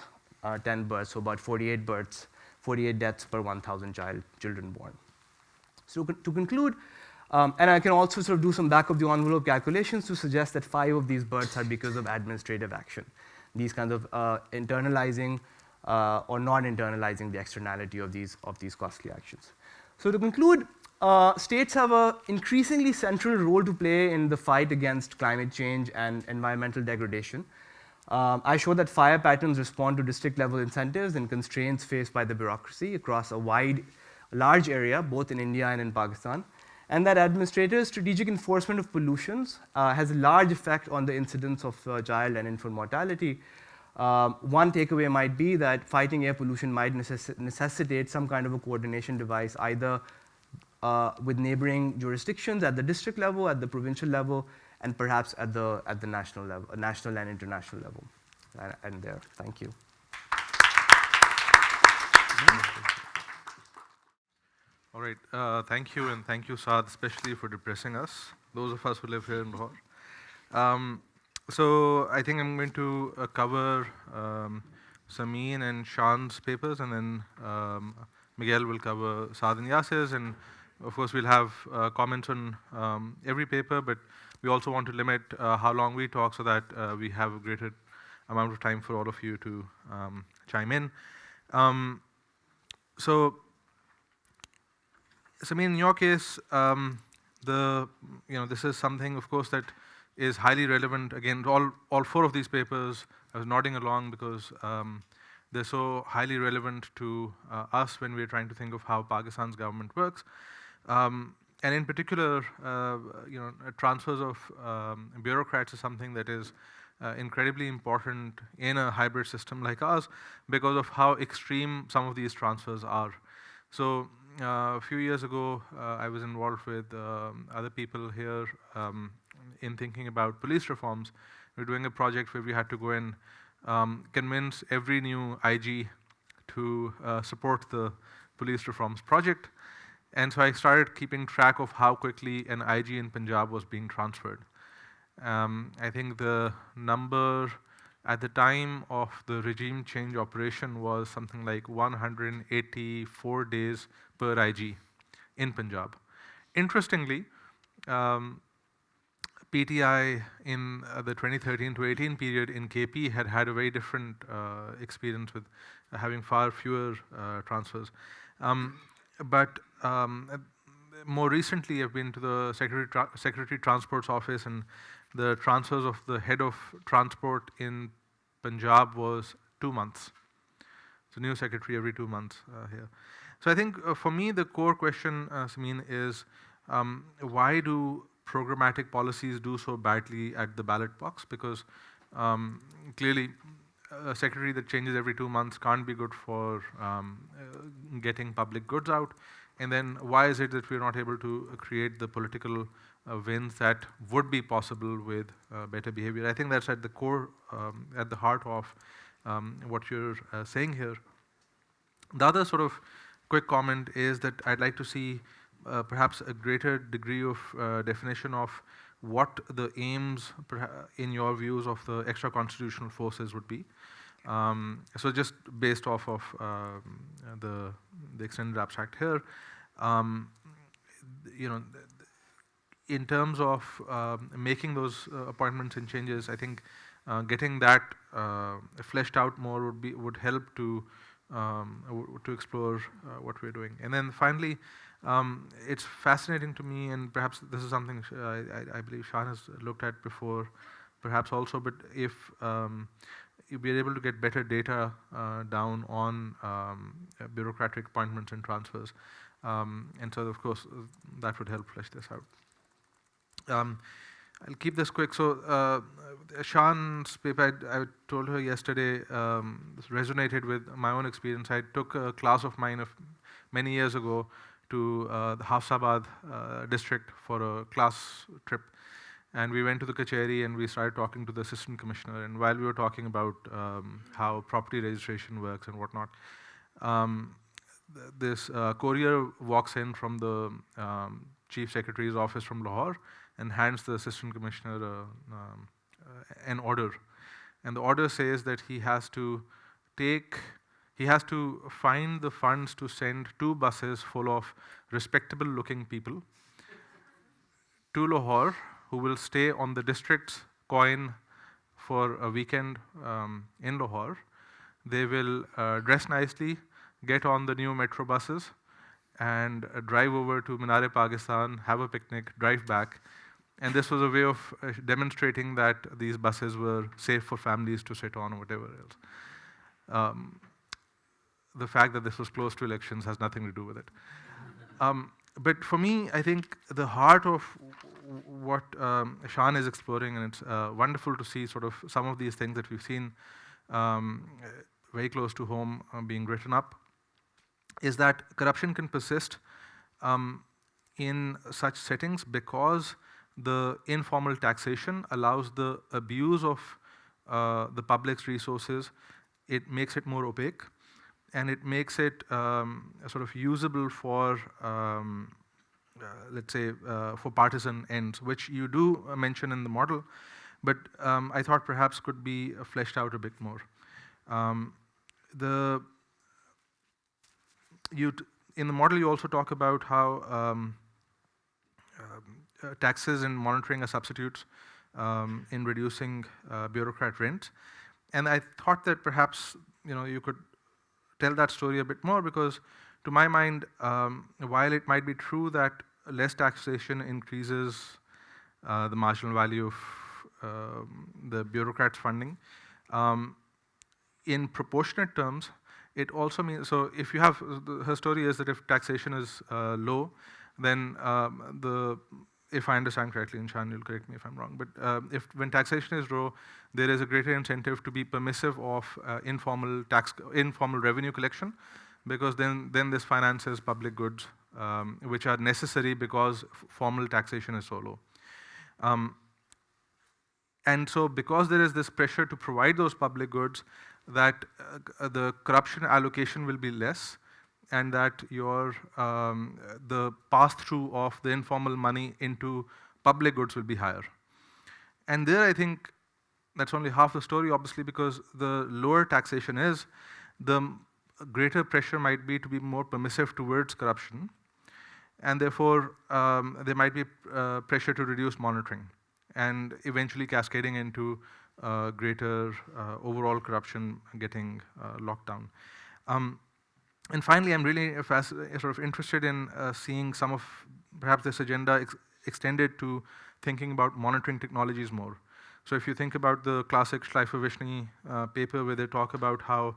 Speaker 5: 10 births, so about 48 births, 48 deaths per 1,000 children born. So to conclude, and I can also sort of do some back of the envelope calculations to suggest that 5 of these births are because of administrative action, these kinds of internalizing or not internalizing the externality of these costly actions. So to conclude, states have an increasingly central role to play in the fight against climate change and environmental degradation. I show that fire patterns respond to district-level incentives and constraints faced by the bureaucracy across a large area, both in India and in Pakistan, and that administrators' strategic enforcement of pollutions has a large effect on the incidence of child and infant mortality. One takeaway might be that fighting air pollution might necessitate some kind of a coordination device, either with neighboring jurisdictions at the district level, at the provincial level, and perhaps at the national level, national and international level. And there, thank you.
Speaker 1: All right, thank you, and thank you, Saad, especially for depressing us, those of us who live here in Lahore. So I think I'm going to cover Sameen and Shan's papers, and then Miguel will cover Saad and Yasir's, and of course we'll have comments on every paper, but we also want to limit how long we talk so that we have a greater amount of time for all of you to chime in. So Sameen, in your case, this is something, of course, that is highly relevant. Again, all 4 of these papers, I was nodding along because they're so highly relevant to us when we're trying to think of how Pakistan's government works. And in particular, transfers of bureaucrats is something that is incredibly important in a hybrid system like ours because of how extreme some of these transfers are. So a few years ago, I was involved with other people here in thinking about police reforms. We were doing a project where we had to go and convince every new IG to support the police reforms project. And so I started keeping track of how quickly an IG in Punjab was being transferred. I think the number at the time of the regime change operation was something like 184 days per IG in Punjab. Interestingly, PTI in the 2013 to 18 period in KP had a very different experience with having far fewer transfers. But more recently, I've been to the Secretary Transport's office, and the transfers of the head of transport in Punjab was 2 months. So new secretary every 2 months here. So I think for me, the core question, Sameen, is why do programmatic policies do so badly at the ballot box? Because clearly, a secretary that changes every 2 months can't be good for getting public goods out. And then why is it that we're not able to create the political wins that would be possible with better behavior? I think that's at the core, at the heart of what you're saying here. The other sort of quick comment is that I'd like to see perhaps a greater degree of definition of what the aims, in your views, of the extra constitutional forces would be. So just based off of the extended abstract here, in terms of making those appointments and changes, I think getting that fleshed out more would help to explore what we're doing. And then finally, it's fascinating to me, and perhaps this is something I believe Shan has looked at before, perhaps also, but if be able to get better data down on bureaucratic appointments and transfers. And so, of course, that would help flesh this out. I'll keep this quick. So, Shan's paper, I told her yesterday, this resonated with my own experience. I took a class of mine many years ago to the Hafsabad district for a class trip. And we went to the Kacheri and we started talking to the assistant commissioner. And while we were talking about how property registration works and whatnot, this courier walks in from the chief secretary's office from Lahore and hands the assistant commissioner an order. And the order says that he has to find the funds to send 2 buses full of respectable looking people to Lahore, who will stay on the district's coin for a weekend in Lahore. They will dress nicely, get on the new metro buses, and drive over to Minar-e-Pakistan, have a picnic, drive back. And this was a way of demonstrating that these buses were safe for families to sit on or whatever else. The fact that this was close to elections has nothing to do with it. But for me, I think the heart of what Shan is exploring, and it's wonderful to see sort of some of these things that we've seen very close to home being written up, is that corruption can persist in such settings because the informal taxation allows the abuse of the public's resources. It makes it more opaque, and it makes it sort of usable for, let's say, for partisan ends, which you do mention in the model, but I thought perhaps could be fleshed out a bit more. In the model, you also talk about how taxes and monitoring are substitutes in reducing bureaucrat rent, and I thought that perhaps you could tell that story a bit more, because to my mind, while it might be true that less taxation increases the marginal value of the bureaucrats' funding, in proportionate terms, it also means, so if you have, her story is that if taxation is low, then if I understand correctly, and Shan, you'll correct me if I'm wrong, but when taxation is low, there is a greater incentive to be permissive of informal revenue collection, because then this finances public goods, which are necessary because formal taxation is so low. And so because there is this pressure to provide those public goods, that the corruption allocation will be less, and that the pass-through of the informal money into public goods will be higher. And there, I think that's only half the story, obviously, because the lower taxation is, the greater pressure might be to be more permissive towards corruption, and therefore there might be pressure to reduce monitoring, and eventually cascading into greater overall corruption getting locked down. And finally, I'm really sort of interested in seeing some of perhaps this agenda extended to thinking about monitoring technologies more. So if you think about the classic Schleifer-Vishny paper, where they talk about how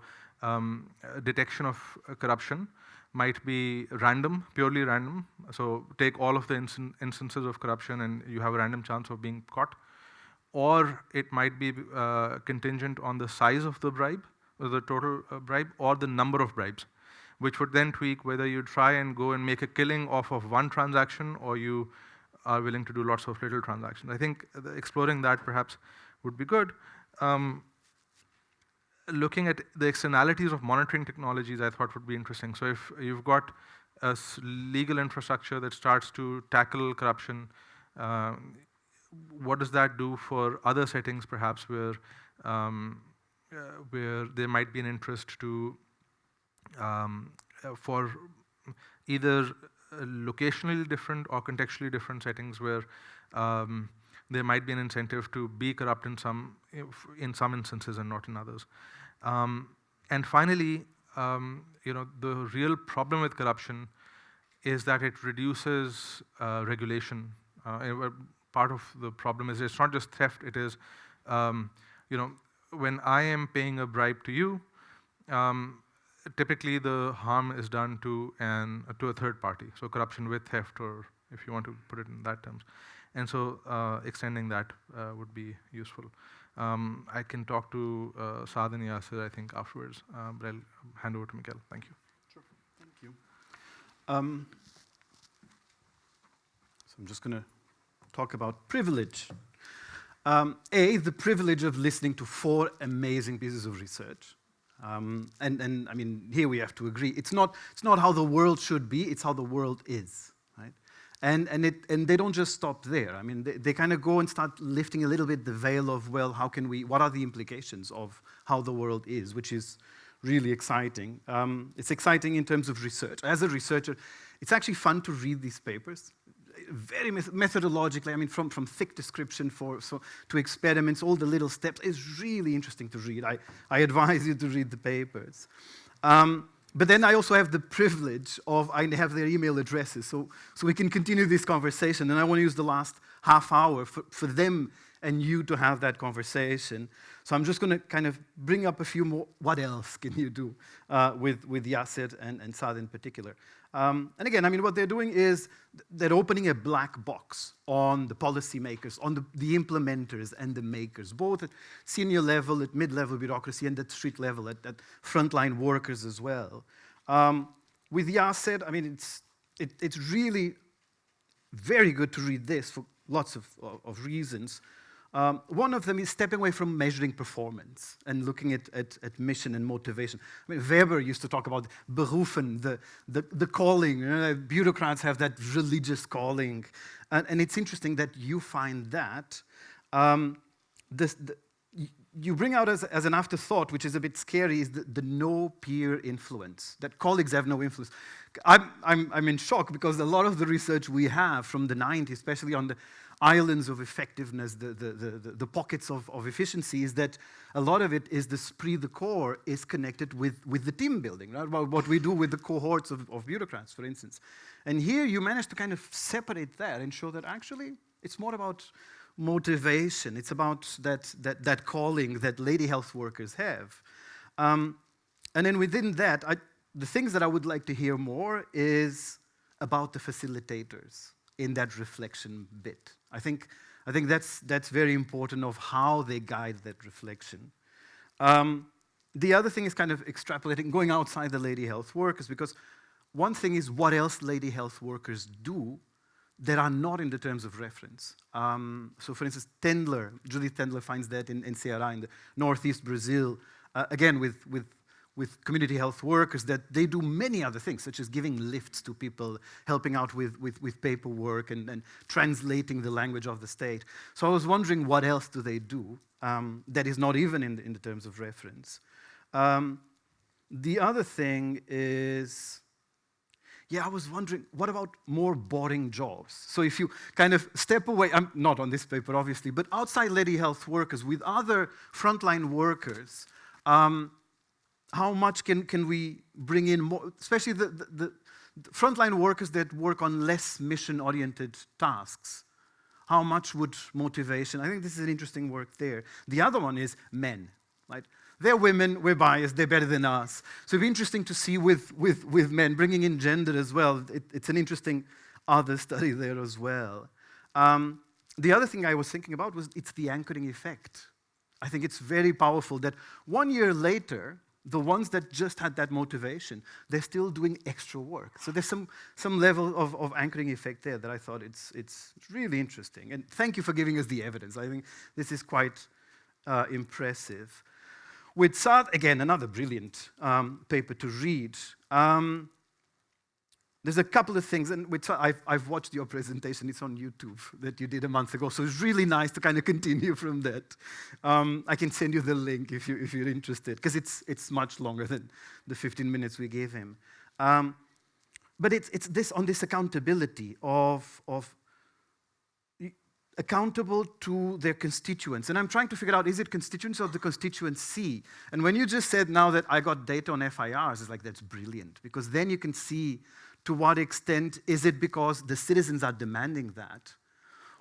Speaker 1: detection of corruption might be random, purely random. So take all of the instances of corruption and you have a random chance of being caught. Or it might be contingent on the size of the bribe, or the total bribe, or the number of bribes, which would then tweak whether you try and go and make a killing off of one transaction, or you are willing to do lots of little transactions. I think exploring that perhaps would be good. Looking at the externalities of monitoring technologies, I thought would be interesting. So if you've got a legal infrastructure that starts to tackle corruption, what does that do for other settings, perhaps, where there might be an interest to for either locationally different or contextually different settings, where there might be an incentive to be corrupt in some instances and not in others. And finally, the real problem with corruption is that it reduces regulation. Part of the problem is it's not just theft, it is when I am paying a bribe to you, typically the harm is done to a third party. So corruption with theft, or if you want to put it in that terms. And so extending that would be useful. I can talk to Saad and Yasir, I think, afterwards, but I'll hand over to Miguel. Thank you.
Speaker 6: Sure, thank you. So I'm just going to talk about privilege. The privilege of listening to 4 amazing pieces of research. And I mean, here we have to agree. It's not how the world should be, it's how the world is, right? And they don't just stop there. I mean, they kind of go and start lifting a little bit the veil of, well, what are the implications of how the world is, which is really exciting. It's exciting in terms of research. As a researcher, it's actually fun to read these papers. Very methodologically, I mean, from thick description to experiments, all the little steps, is really interesting to read. I advise you to read the papers. But then I also have the privilege of, I have their email addresses, so we can continue this conversation, and I want to use the last half hour for them and you to have that conversation. So I'm just going to kind of bring up a few more, what else can you do with Yasir and Saad in particular. And again, I mean, what they're doing is they're opening a black box on the policymakers, on the implementers and the makers, both at senior level, at mid-level bureaucracy, and at street level, at frontline workers as well. With Yasir, I mean, it's really very good to read this for lots of reasons. One of them is stepping away from measuring performance and looking at mission and motivation. I mean, Weber used to talk about berufen, the calling. You know, bureaucrats have that religious calling. And it's interesting that you find that. You bring out as an afterthought, which is a bit scary, is the no peer influence, that colleagues have no influence. I'm in shock because a lot of the research we have from the 90s, especially on the islands of effectiveness, the pockets of efficiency, is that a lot of it is the esprit de corps is connected with the team building, right? What we do with the cohorts of bureaucrats, for instance. And here you manage to kind of separate that and show that actually it's more about motivation. It's about that calling that lady health workers have. And then within that, the things that I would like to hear more is about the facilitators in that reflection bit. I think that's very important of how they guide that reflection. The other thing is kind of extrapolating, going outside the lady health workers, because one thing is what else lady health workers do that are not in the terms of reference. So for instance, Judith Tendler finds that in Ceará, in the northeast Brazil, again with community health workers, that they do many other things, such as giving lifts to people, helping out with paperwork and translating the language of the state. So I was wondering what else do they do that is not even in the terms of reference. The other thing is, I was wondering, what about more boring jobs? So if you kind of step away, I'm not on this paper obviously, but outside lady health workers, with other frontline workers, how much can we bring in more, especially the frontline workers that work on less mission-oriented tasks? How much would motivation, I think this is an interesting work there. The other one is men, right? They're women, we're biased, they're better than us. So it'd be interesting to see with men, bringing in gender as well. It's an interesting other study there as well. The other thing I was thinking about was it's the anchoring effect. I think it's very powerful that 1 year later, the ones that just had that motivation, they're still doing extra work. So there's some level of anchoring effect there that I thought it's really interesting. And thank you for giving us the evidence. I think this is quite impressive. With Saad, again, another brilliant paper to read. There's a couple of things, and with Saad, I've watched your presentation. It's on YouTube that you did a month ago, so it's really nice to kind of continue from that. I can send you the link if you're interested, because it's much longer than the 15 minutes we gave him. But it's this on this accountability of accountable to their constituents. And I'm trying to figure out, is it constituents or the constituency? And when you just said now that I got data on FIRs, it's like, that's brilliant, because then you can see to what extent is it because the citizens are demanding that,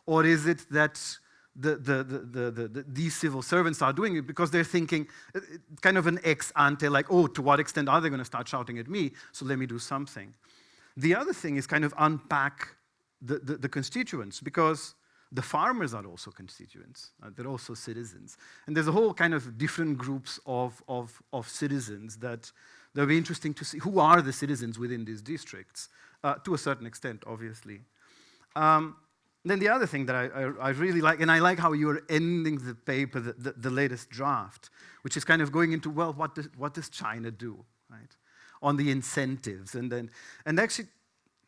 Speaker 6: or is it that these civil servants are doing it because they're thinking kind of an ex ante, like, oh, to what extent are they going to start shouting at me? So let me do something. The other thing is kind of unpack the constituents, because the farmers are also constituents. They're also citizens. And there's a whole kind of different groups of citizens that will be interesting to see. Who are the citizens within these districts? To a certain extent, obviously. Then the other thing that I really like, and I like how you're ending the paper, the latest draft, which is kind of going into, well, what does China do, right? On the incentives. And actually,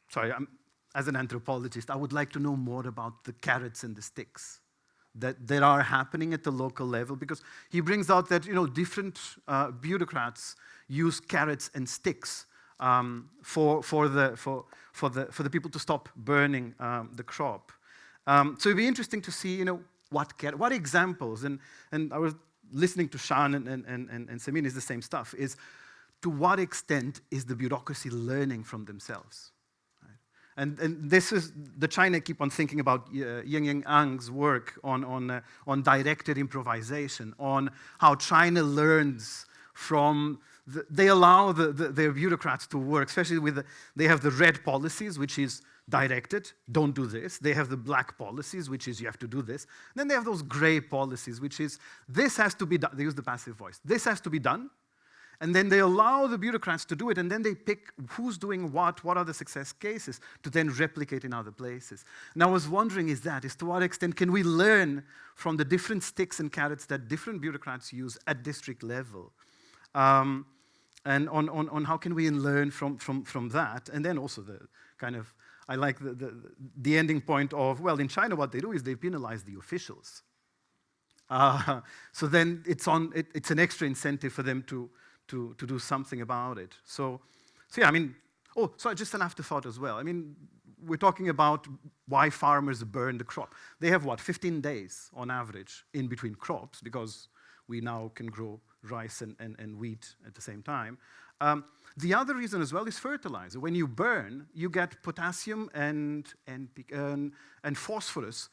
Speaker 6: sorry, as an anthropologist, I would like to know more about the carrots and the sticks that are happening at the local level, because he brings out that, you know, different bureaucrats use carrots and sticks for the people to stop burning the crop. So it'd be interesting to see, you know, what examples, and I was listening to Shan and Sameen, is the same stuff, is to what extent is the bureaucracy learning from themselves? Right? And this is, the China keep on thinking about Yang Ang's work on directed improvisation, on how China learns from, they allow their bureaucrats to work, especially with, they have the red policies, which is directed, don't do this. They have the black policies, which is you have to do this. Then they have those gray policies, which is this has to be done. They use the passive voice. This has to be done. And then they allow the bureaucrats to do it, and then they pick who's doing what are the success cases, to then replicate in other places. And I was wondering is to what extent can we learn from the different sticks and carrots that different bureaucrats use at district level? And on how can we learn from that? And then also the kind of, I like the ending point of, well, in China what they do is they penalize the officials. So then it's an extra incentive for them to do something about it. So yeah, I mean, sorry, just an afterthought as well. I mean, we're talking about why farmers burn the crop. They have, 15 days on average in between crops, because we now can grow rice and wheat at the same time. The other reason as well is fertilizer. When you burn, you get potassium and phosphorus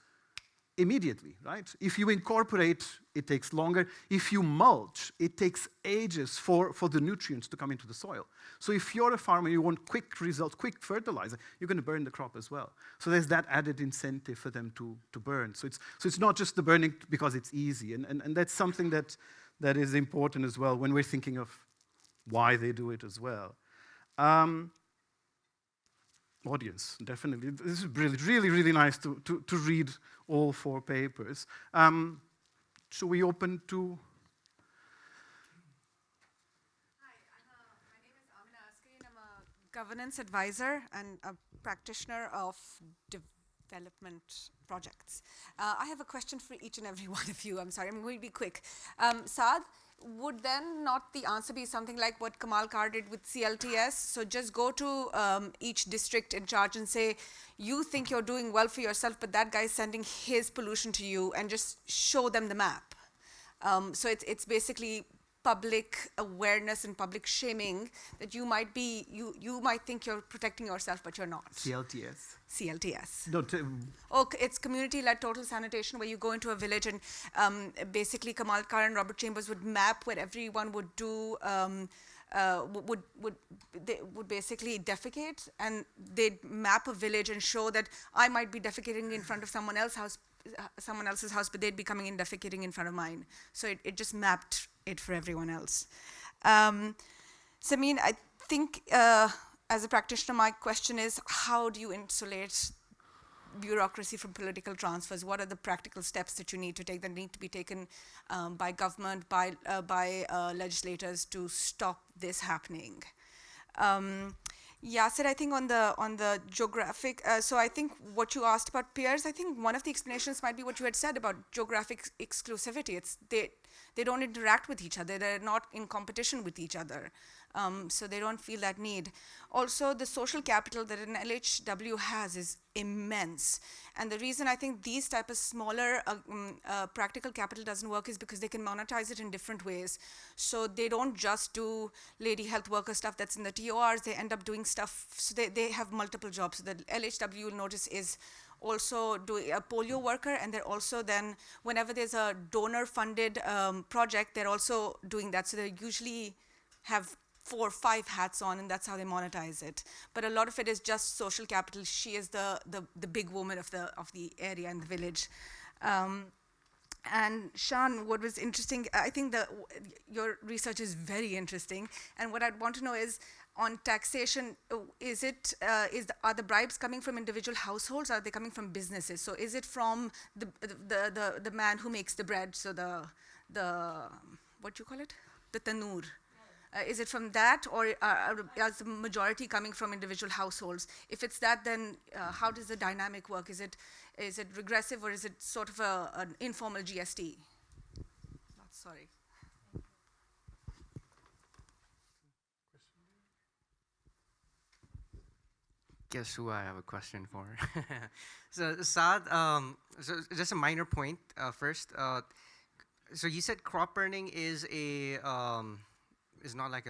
Speaker 6: immediately, right? If you incorporate, it takes longer. If you mulch, it takes ages for the nutrients to come into the soil. So if you're a farmer, you want quick results, quick fertilizer, you're going to burn the crop as well. So there's that added incentive for them to burn. So it's not just the burning because it's easy. And that's something that is important as well when we're thinking of why they do it as well. Audience, definitely. This is brilliant. Really, really nice to read all 4 papers. Should we open to?
Speaker 7: Hi, my name is Aman. I'm a governance advisor and a practitioner of development projects. I have a question for each and every one of you. I'm sorry, I'm going to be quick. Saad, would then not the answer be something like what Kamal Kar did with CLTS? So just go to each district in charge and say, you think you're doing well for yourself, but that guy's sending his pollution to you, and just show them the map. So it's basically public awareness and public shaming that you might think you're protecting yourself, but you're not.
Speaker 6: CLTS.
Speaker 7: CLTS.
Speaker 6: No,
Speaker 7: It's community-led total sanitation, where you go into a village and basically Kamal Kar and Robert Chambers would map where everyone would do, would basically defecate, and they'd map a village and show that I might be defecating in front of someone else's house, but they'd be coming in defecating in front of mine. So it just mapped it for everyone else. Sameen, I think as a practitioner, my question is, how do you insulate bureaucracy from political transfers? What are the practical steps that you need to take, that need to be taken by government, by legislators to stop this happening? Yasir, I think on the geographic, so I think what you asked about peers, I think one of the explanations might be what you had said about geographic exclusivity. It's they don't interact with each other. They're not in competition with each other. So they don't feel that need. Also, the social capital that an LHW has is immense. And the reason I think these type of smaller practical capital doesn't work is because they can monetize it in different ways. So they don't just do lady health worker stuff that's in the TORs, they end up doing stuff, so they have multiple jobs. So the LHW, you'll notice, is also doing a polio worker, and they're also then, whenever there's a donor-funded project, they're also doing that. So they usually have 4 or 5 hats on, and that's how they monetize it. But a lot of it is just social capital. She is the big woman of the area and the village. And Shan, what was interesting, I think your research is very interesting. And what I'd want to know is, on taxation, are the bribes coming from individual households, or are they coming from businesses? So is it from the man who makes the bread, so the what do you call it? The tannoor. Is it from that, or is the majority coming from individual households? If it's that, then how does the dynamic work? Is it regressive, or is it sort of an informal GST? Sorry.
Speaker 8: Guess who I have a question for? So Saad, so just a minor point first. So you said crop burning is not like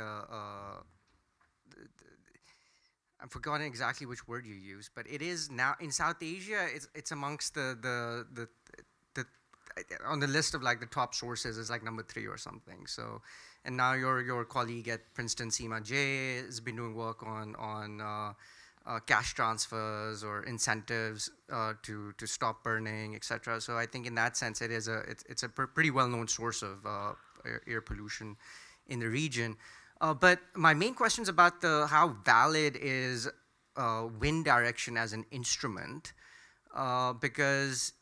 Speaker 8: I've forgotten exactly which word you used, but it is now in South Asia. It's amongst the on the list of like the top sources is like number 3 or something. So, and now your colleague at Princeton, Seema J, has been doing work on cash transfers or incentives to stop burning, etc. So I think in that sense, it's a pretty well-known source of air pollution in the region. But my main question is about how valid is wind direction as an instrument, because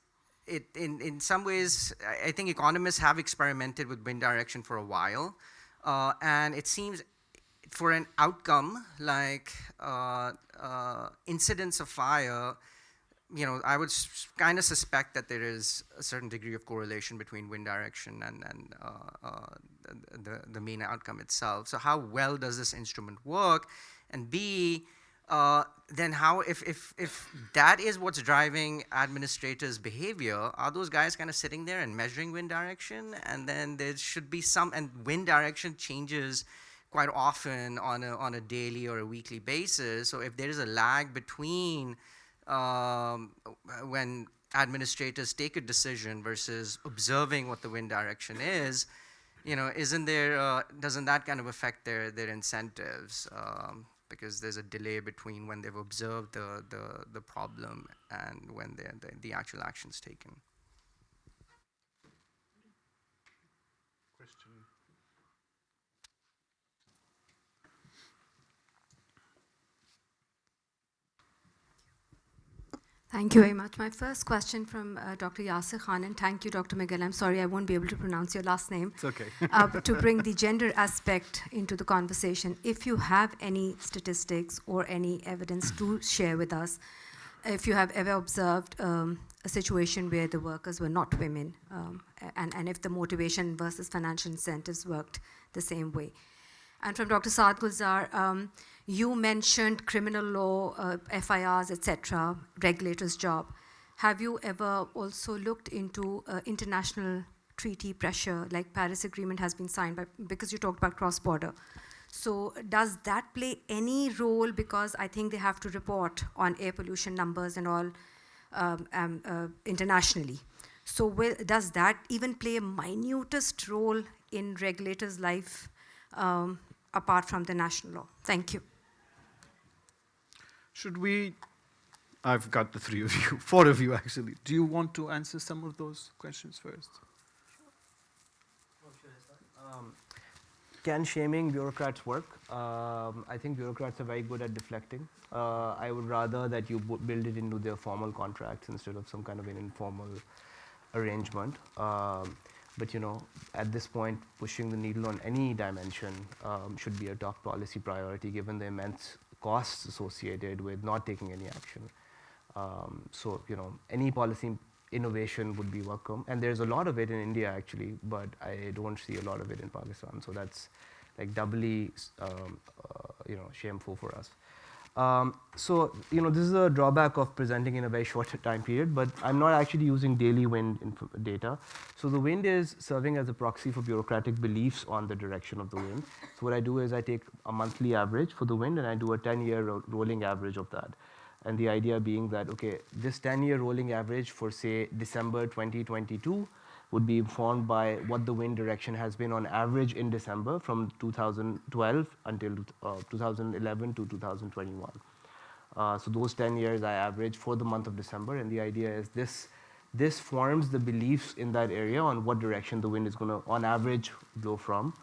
Speaker 8: in some ways, I think economists have experimented with wind direction for a while, and it seems for an outcome like incidence of fire, I would kind of suspect that there is a certain degree of correlation between wind direction and the main outcome itself. So how well does this instrument work? And B, then how, if that is what's driving administrators' behavior, are those guys kind of sitting there and measuring wind direction? And then there should be and wind direction changes quite often on a daily or a weekly basis. So if there is a lag between when administrators take a decision versus observing what the wind direction is, doesn't that kind of affect their incentives? Because there's a delay between when they've observed the problem and when the actual action's taken.
Speaker 9: Thank you very much. My first question from Dr. Yasir Khan, and thank you, Dr. Miguel. I'm sorry I won't be able to pronounce your last name.
Speaker 6: It's okay.
Speaker 9: To bring the gender aspect into the conversation. If you have any statistics or any evidence to share with us, if you have ever observed a situation where the workers were not women, and if the motivation versus financial incentives worked the same way. And from Dr. Saad Gulzar, you mentioned criminal law, FIRs, etc., regulators' job. Have you ever also looked into international treaty pressure, like Paris Agreement has been signed, because you talked about cross-border. So does that play any role? Because I think they have to report on air pollution numbers and all internationally. So does that even play a minutest role in regulators' life apart from the national law? Thank you.
Speaker 6: Should we, I've got the 3 of you, 4 of you actually. Do you want to answer some of those questions first?
Speaker 5: Can shaming bureaucrats work? I think bureaucrats are very good at deflecting. I would rather that you build it into their formal contracts instead of some kind of an informal arrangement. But at this point, pushing the needle on any dimension should be a top policy priority given the immense costs associated with not taking any action. So any policy innovation would be welcome. And there's a lot of it in India actually, but I don't see a lot of it in Pakistan. So that's like doubly shameful for us. So this is a drawback of presenting in a very short time period, but I'm not actually using daily wind data. So the wind is serving as a proxy for bureaucratic beliefs on the direction of the wind. So what I do is I take a monthly average for the wind and I do a 10-year rolling average of that. And the idea being that, okay, this 10-year rolling average for, say, December 2022 would be informed by what the wind direction has been on average in December from 2012 until 2011 to 2021. So those 10 years I average for the month of December, and the idea is this forms the beliefs in that area on what direction the wind is going to, on average, blow from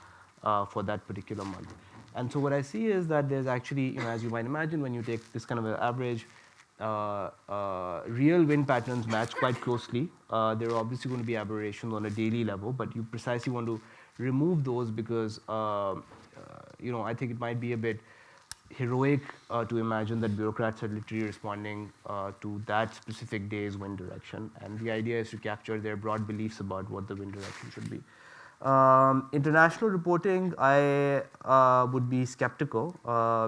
Speaker 5: for that particular month. And so what I see is that there's actually, as you might imagine, when you take this kind of an average, real wind patterns match quite closely. There are obviously going to be aberrations on a daily level, but you precisely want to remove those because, I think it might be a bit heroic to imagine that bureaucrats are literally responding to that specific day's wind direction. And the idea is to capture their broad beliefs about what the wind direction should be. International reporting, I would be skeptical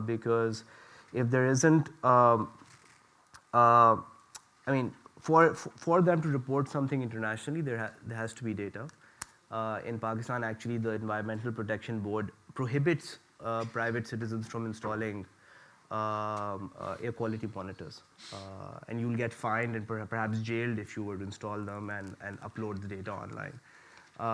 Speaker 5: because if there isn't, for them to report something internationally, there has to be data. In Pakistan, actually, the Environmental Protection Board prohibits private citizens from installing air quality monitors. And you'll get fined and perhaps jailed if you were to install them and upload the data online.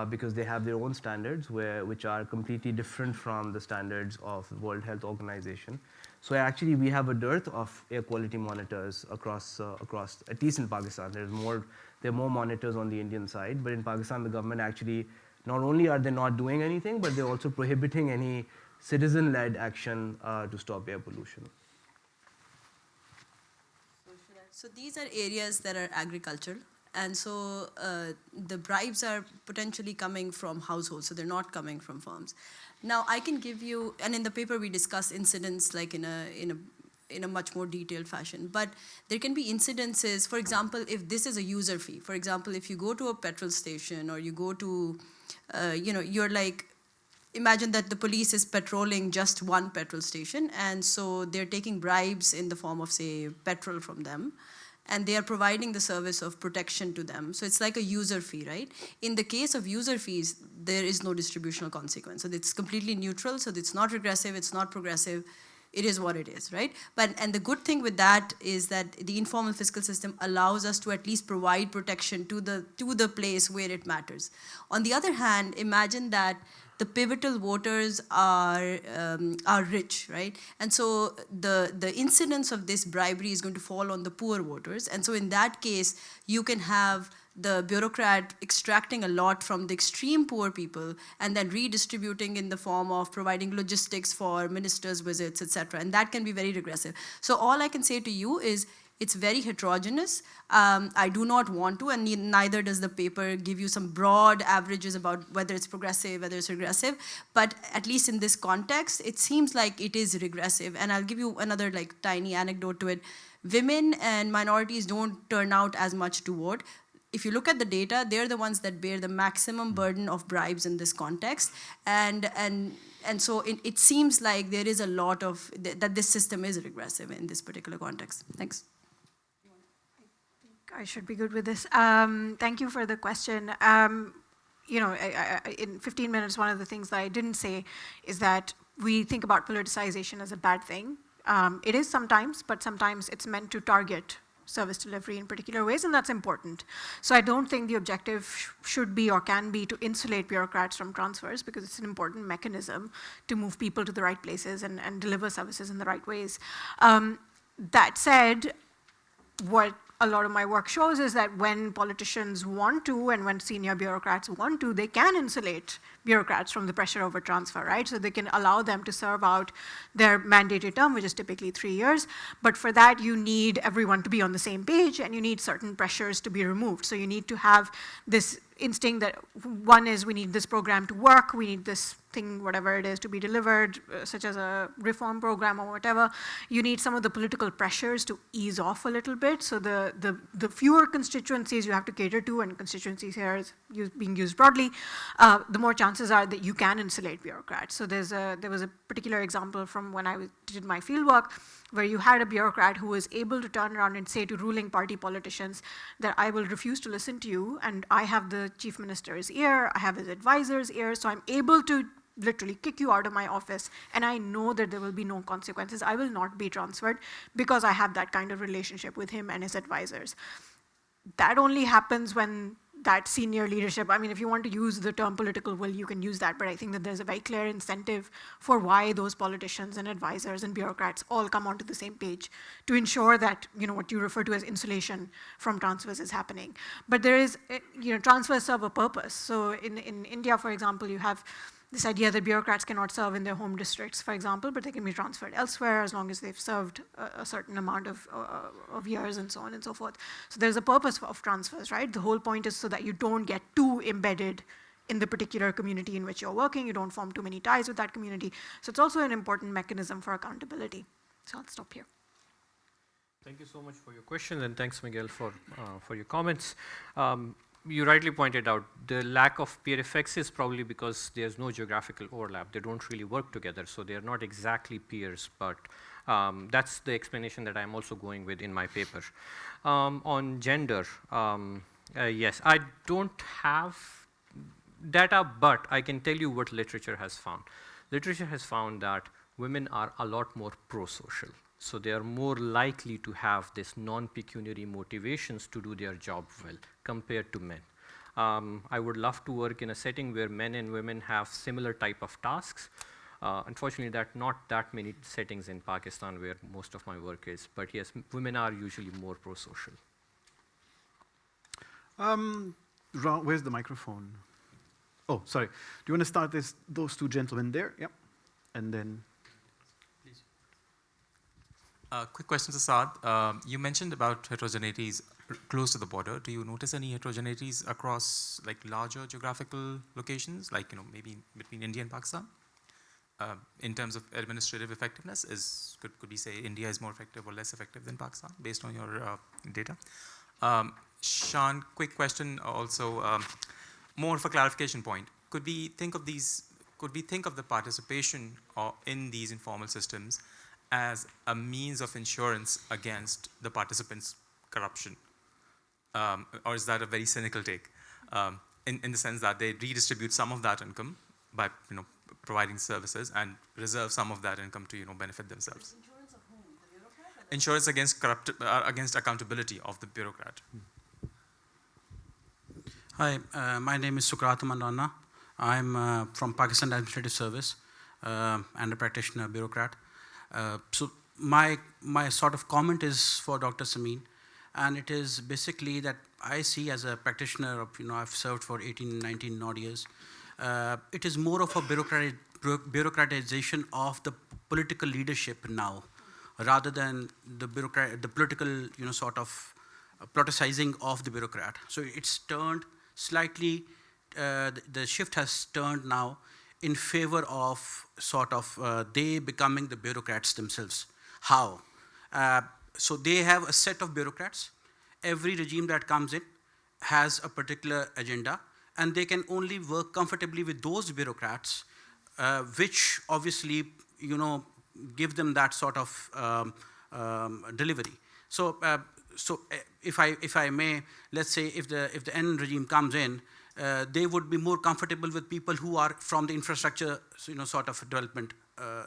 Speaker 5: Because they have their own standards which are completely different from the standards of the World Health Organization. So actually we have a dearth of air quality monitors across at least in Pakistan. There are more monitors on the Indian side, but in Pakistan the government actually, not only are they not doing anything, but they're also prohibiting any citizen-led action to stop air pollution.
Speaker 3: So these are areas that are agricultural. And so the bribes are potentially coming from households, so they're not coming from firms. Now I can give you, and in the paper we discuss incidents like in a much more detailed fashion. But there can be incidences, for example, if this is a user fee. For example, if you go to a petrol station or you go to, you're like, imagine that the police is patrolling just one petrol station, and so they're taking bribes in the form of, say, petrol from them. And they are providing the service of protection to them. So it's like a user fee, right? In the case of user fees, there is no distributional consequence. So it's completely neutral, so it's not regressive, it's not progressive. It is what it is, right? And the good thing with that is that the informal fiscal system allows us to at least provide protection to the place where it matters. On the other hand, imagine that the pivotal voters are rich, right? And so the incidence of this bribery is going to fall on the poor voters. And so in that case, you can have the bureaucrat extracting a lot from the extreme poor people and then redistributing in the form of providing logistics for ministers' visits, et cetera. And that can be very regressive. So all I can say to you is, it's very heterogeneous. I do not want to, and neither does the paper, give you some broad averages about whether it's progressive, whether it's regressive. But at least in this context, it seems like it is regressive. And I'll give you another tiny anecdote to it. Women and minorities don't turn out as much to vote. If you look at the data, they're the ones that bear the maximum burden of bribes in this context. And so it seems like there is a lot of, that this system is regressive in this particular context. Thanks.
Speaker 2: I should be good with this. Thank you for the question. In 15 minutes, one of the things that I didn't say is that we think about politicization as a bad thing. It is sometimes, but sometimes it's meant to target service delivery in particular ways, and that's important. So I don't think the objective should be or can be to insulate bureaucrats from transfers, because it's an important mechanism to move people to the right places and deliver services in the right ways. That said, what a lot of my work shows is that when politicians want to and when senior bureaucrats want to, they can insulate bureaucrats from the pressure over transfer, right? So they can allow them to serve out their mandated term, which is typically 3 years. But for that, you need everyone to be on the same page, and you need certain pressures to be removed. So you need to have this instinct that one is we need this program to work, we need this thing, whatever it is, to be delivered, such as a reform program or whatever. You need some of the political pressures to ease off a little bit. So the fewer constituencies you have to cater to, and constituencies here is being used broadly, the more chances are that you can insulate bureaucrats. So there was a particular example from when I did my fieldwork, where you had a bureaucrat who was able to turn around and say to ruling party politicians that I will refuse to listen to you, and I have the chief minister's ear, I have his advisor's ear, so I'm able to literally kick you out of my office, and I know that there will be no consequences, I will not be transferred because I have that kind of relationship with him and his advisors. That only happens when that senior leadership, I mean, if you want to use the term political will, you can use that, but I think that there's a very clear incentive for why those politicians and advisors and bureaucrats all come onto the same page to ensure that, what you refer to as insulation from transfers is happening. But there is, transfers serve a purpose. So in India, for example, you have this idea that bureaucrats cannot serve in their home districts, for example, but they can be transferred elsewhere as long as they've served a certain amount of years and so on and so forth. So there's a purpose of transfers, right? The whole point is so that you don't get too embedded in the particular community in which you're working, you don't form too many ties with that community. So it's also an important mechanism for accountability. So I'll stop here.
Speaker 4: Thank you so much for your question, and thanks, Miguel, for your comments. You rightly pointed out the lack of peer effects is probably because there's no geographical overlap. They don't really work together, so they're not exactly peers, but that's the explanation that I'm also going with in my paper. On gender, yes, I don't have data, but I can tell you what literature has found. Literature has found that women are a lot more pro-social. So they are more likely to have this non-pecuniary motivations to do their job well compared to men. I would love to work in a setting where men and women have similar type of tasks. Unfortunately, not that many settings in Pakistan where most of my work is. But yes, women are usually more pro-social.
Speaker 6: Where's the microphone? Oh, sorry. Do you want to start those two gentlemen there? Yep. And then...
Speaker 10: Quick question to Saad. You mentioned about heterogeneities close to the border. Do you notice any heterogeneities across larger geographical locations, maybe between India and Pakistan? In terms of administrative effectiveness, could we say India is more effective or less effective than Pakistan based on your data? Shan, quick question also, more of a clarification point. Could we think of the participation in these informal systems as a means of insurance against the participants' corruption? Or is that a very cynical take? In the sense that they redistribute some of that income by providing services and reserve some of that income to benefit themselves. Insurance of whom? The bureaucrat? Insurance against accountability of the bureaucrat.
Speaker 11: Hi, my name is Aman Rana. I'm from Pakistan Administrative Service and a practitioner bureaucrat. So my sort of comment is for Dr. Sameen, and it is basically that I see as a practitioner of, I've served for 18, 19 odd years. It is more of a bureaucratization of the political leadership now, rather than the political, sort of politicizing of the bureaucrat. So it's turned slightly, the shift has turned now in favor of sort of they becoming the bureaucrats themselves. How? So they have a set of bureaucrats. Every regime that comes in has a particular agenda, and they can only work comfortably with those bureaucrats, which obviously, give them that sort of delivery. So, if I may, let's say if the N regime comes in, they would be more comfortable with people who are from the infrastructure, sort of development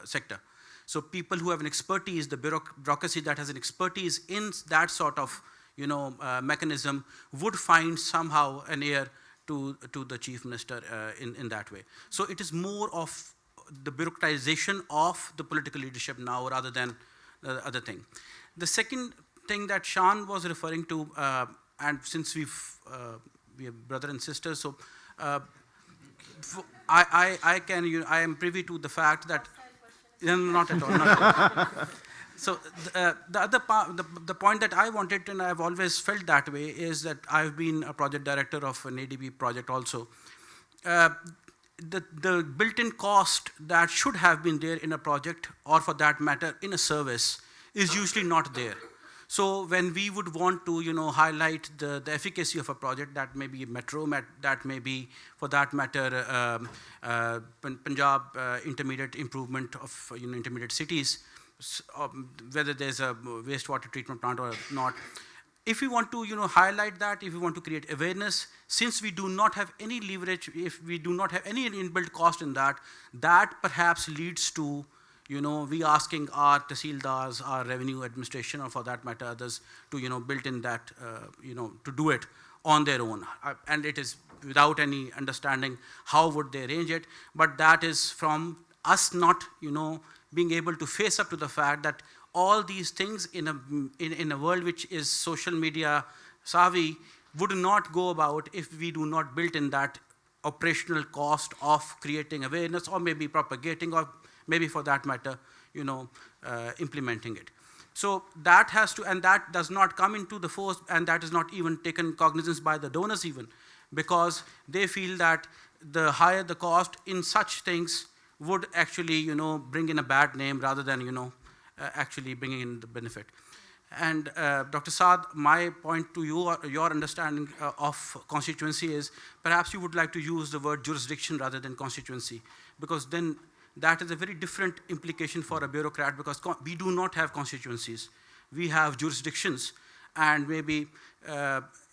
Speaker 11: sector. So people who have an expertise, the bureaucracy that has an expertise in that sort of, mechanism would find somehow an ear to the chief minister in that way. So it is more of the bureaucratization of the political leadership now rather than the other thing. The second thing that Shan was referring to, and since we are brother and sister, so I am privy to the fact that not at all. Not at all. So the other part, the point that I wanted, and I've always felt that way, is that I've been a project director of an ADB project also. The built-in cost that should have been there in a project, or for that matter in a service, is usually not there. So when we would want to, highlight the efficacy of a project, that may be metro, that may be, for that matter, Punjab intermediate improvement of intermediate cities, whether there's a wastewater treatment plant or not, if we want to, highlight that, if we want to create awareness, since we do not have any leverage, if we do not have any inbuilt cost in that, that perhaps leads to, we asking our tahsildars, our revenue administration, or for that matter others, to, build in that, to do it on their own. And it is without any understanding how would they arrange it, but that is from us not, being able to face up to the fact that all these things in a world which is social media savvy would not go about if we do not build in that operational cost of creating awareness, or maybe propagating, or maybe for that matter, implementing it. So that has to, and that does not come into the force, and that is not even taken cognizance by the donors even, because they feel that the higher the cost in such things would actually, bring in a bad name rather than, actually bringing in the benefit. And Dr. Saad, my point to you, or your understanding of constituency is, perhaps you would like to use the word jurisdiction rather than constituency, because then that is a very different implication for a bureaucrat, because we do not have constituencies. We have jurisdictions, and maybe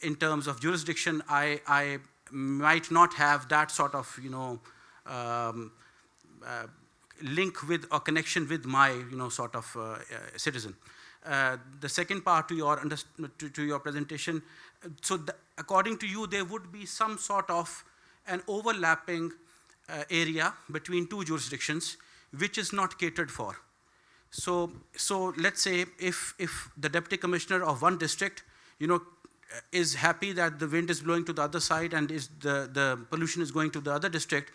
Speaker 11: in terms of jurisdiction, I might not have that sort of, link with or connection with my, sort of citizen. The second part to your presentation, so according to you, there would be some sort of an overlapping area between two jurisdictions, which is not catered for. So let's say if the deputy commissioner of one district, is happy that the wind is blowing to the other side and the pollution is going to the other district,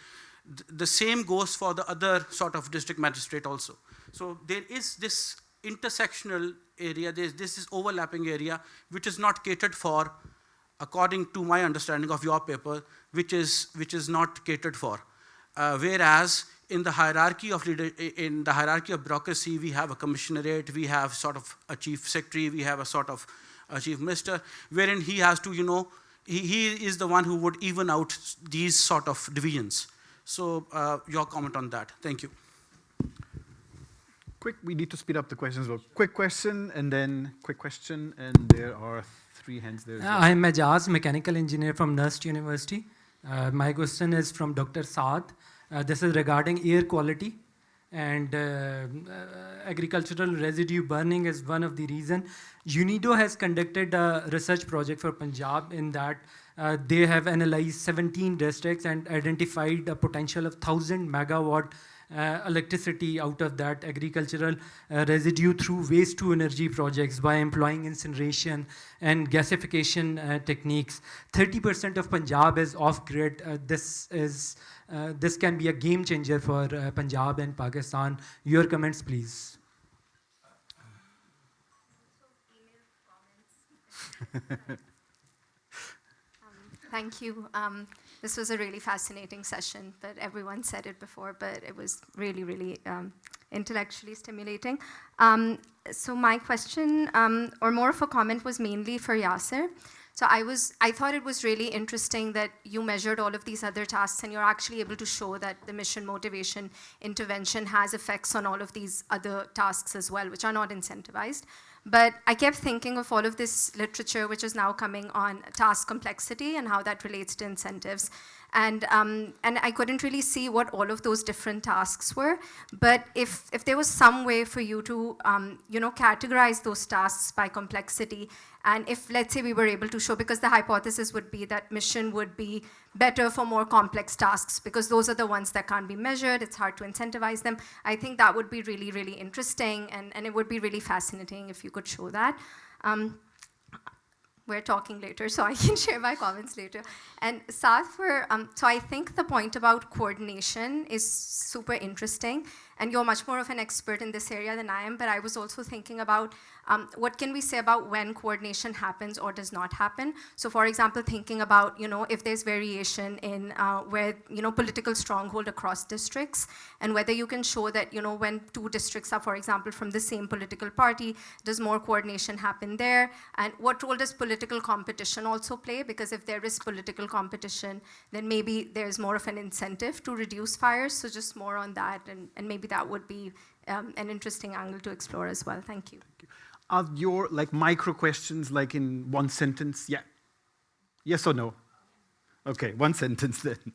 Speaker 11: the same goes for the other sort of district magistrate also. So there is this intersectional area, this is overlapping area, which is not catered for, according to my understanding of your paper, which is not catered for. Whereas in the hierarchy of bureaucracy, we have a commissionerate, we have sort of a chief secretary, we have a sort of a chief minister, wherein he has to, he is the one who would even out these sort of divisions. So your comment on that. Thank you.
Speaker 6: Quick, we need to speed up the questions. Well, quick question, and then quick question, and there are 3 hands there.
Speaker 12: I'm Majaz, mechanical engineer from Nust University. My question is from Dr. Saad. This is regarding air quality, and agricultural residue burning is one of the reasons. UNIDO has conducted a research project for Punjab in that they have analyzed 17 districts and identified a potential of 1,000 megawatt electricity out of that agricultural residue through waste to energy projects by employing incineration and gasification techniques. 30% of Punjab is off-grid. This can be a game changer for Punjab and Pakistan. Your comments, please.
Speaker 9: Thank you. This was a really fascinating session, but everyone said it before, but it was really, really intellectually stimulating. So my question, or more of a comment, was mainly for Yasir. So I thought it was really interesting that you measured all of these other tasks and you're actually able to show that the mission, motivation, intervention has effects on all of these other tasks as well, which are not incentivized. But I kept thinking of all of this literature which is now coming on task complexity and how that relates to incentives. And I couldn't really see what all of those different tasks were. But if there was some way for you to categorize those tasks by complexity, and if, let's say, we were able to show, because the hypothesis would be that mission would be better for more complex tasks, because those are the ones that can't be measured, it's hard to incentivize them. I think that would be really, really interesting, and it would be really fascinating if you could show that. We're talking later, so I can share my comments later. And Saad, so I think the point about coordination is super interesting, and you're much more of an expert in this area than I am, but I was also thinking about what can we say about when coordination happens or does not happen. So for example, thinking about, if there's variation in where, political stronghold across districts, and whether you can show that, when 2 districts are, for example, from the same political party, does more coordination happen there? And what role does political competition also play? Because if there is political competition, then maybe there's more of an incentive to reduce fires. So just more on that, and maybe that would be an interesting angle to explore as well. Thank you.
Speaker 6: are your like micro questions like in one sentence? Yeah. Yes or no? Okay, one sentence then.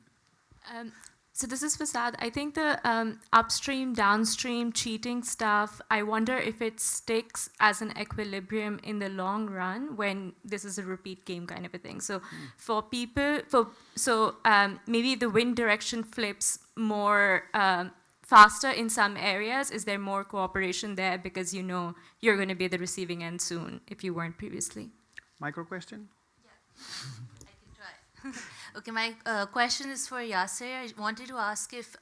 Speaker 13: So this is for Saad. I think the upstream, downstream cheating stuff, I wonder if it sticks as an equilibrium in the long run when this is a repeat game kind of a thing. So for people, maybe the wind direction flips more faster in some areas. Is there more cooperation there because you know you're going to be at the receiving end soon if you weren't previously?
Speaker 6: Micro question?
Speaker 14: I can try. Okay, my question is for Yasir. I wanted to ask if,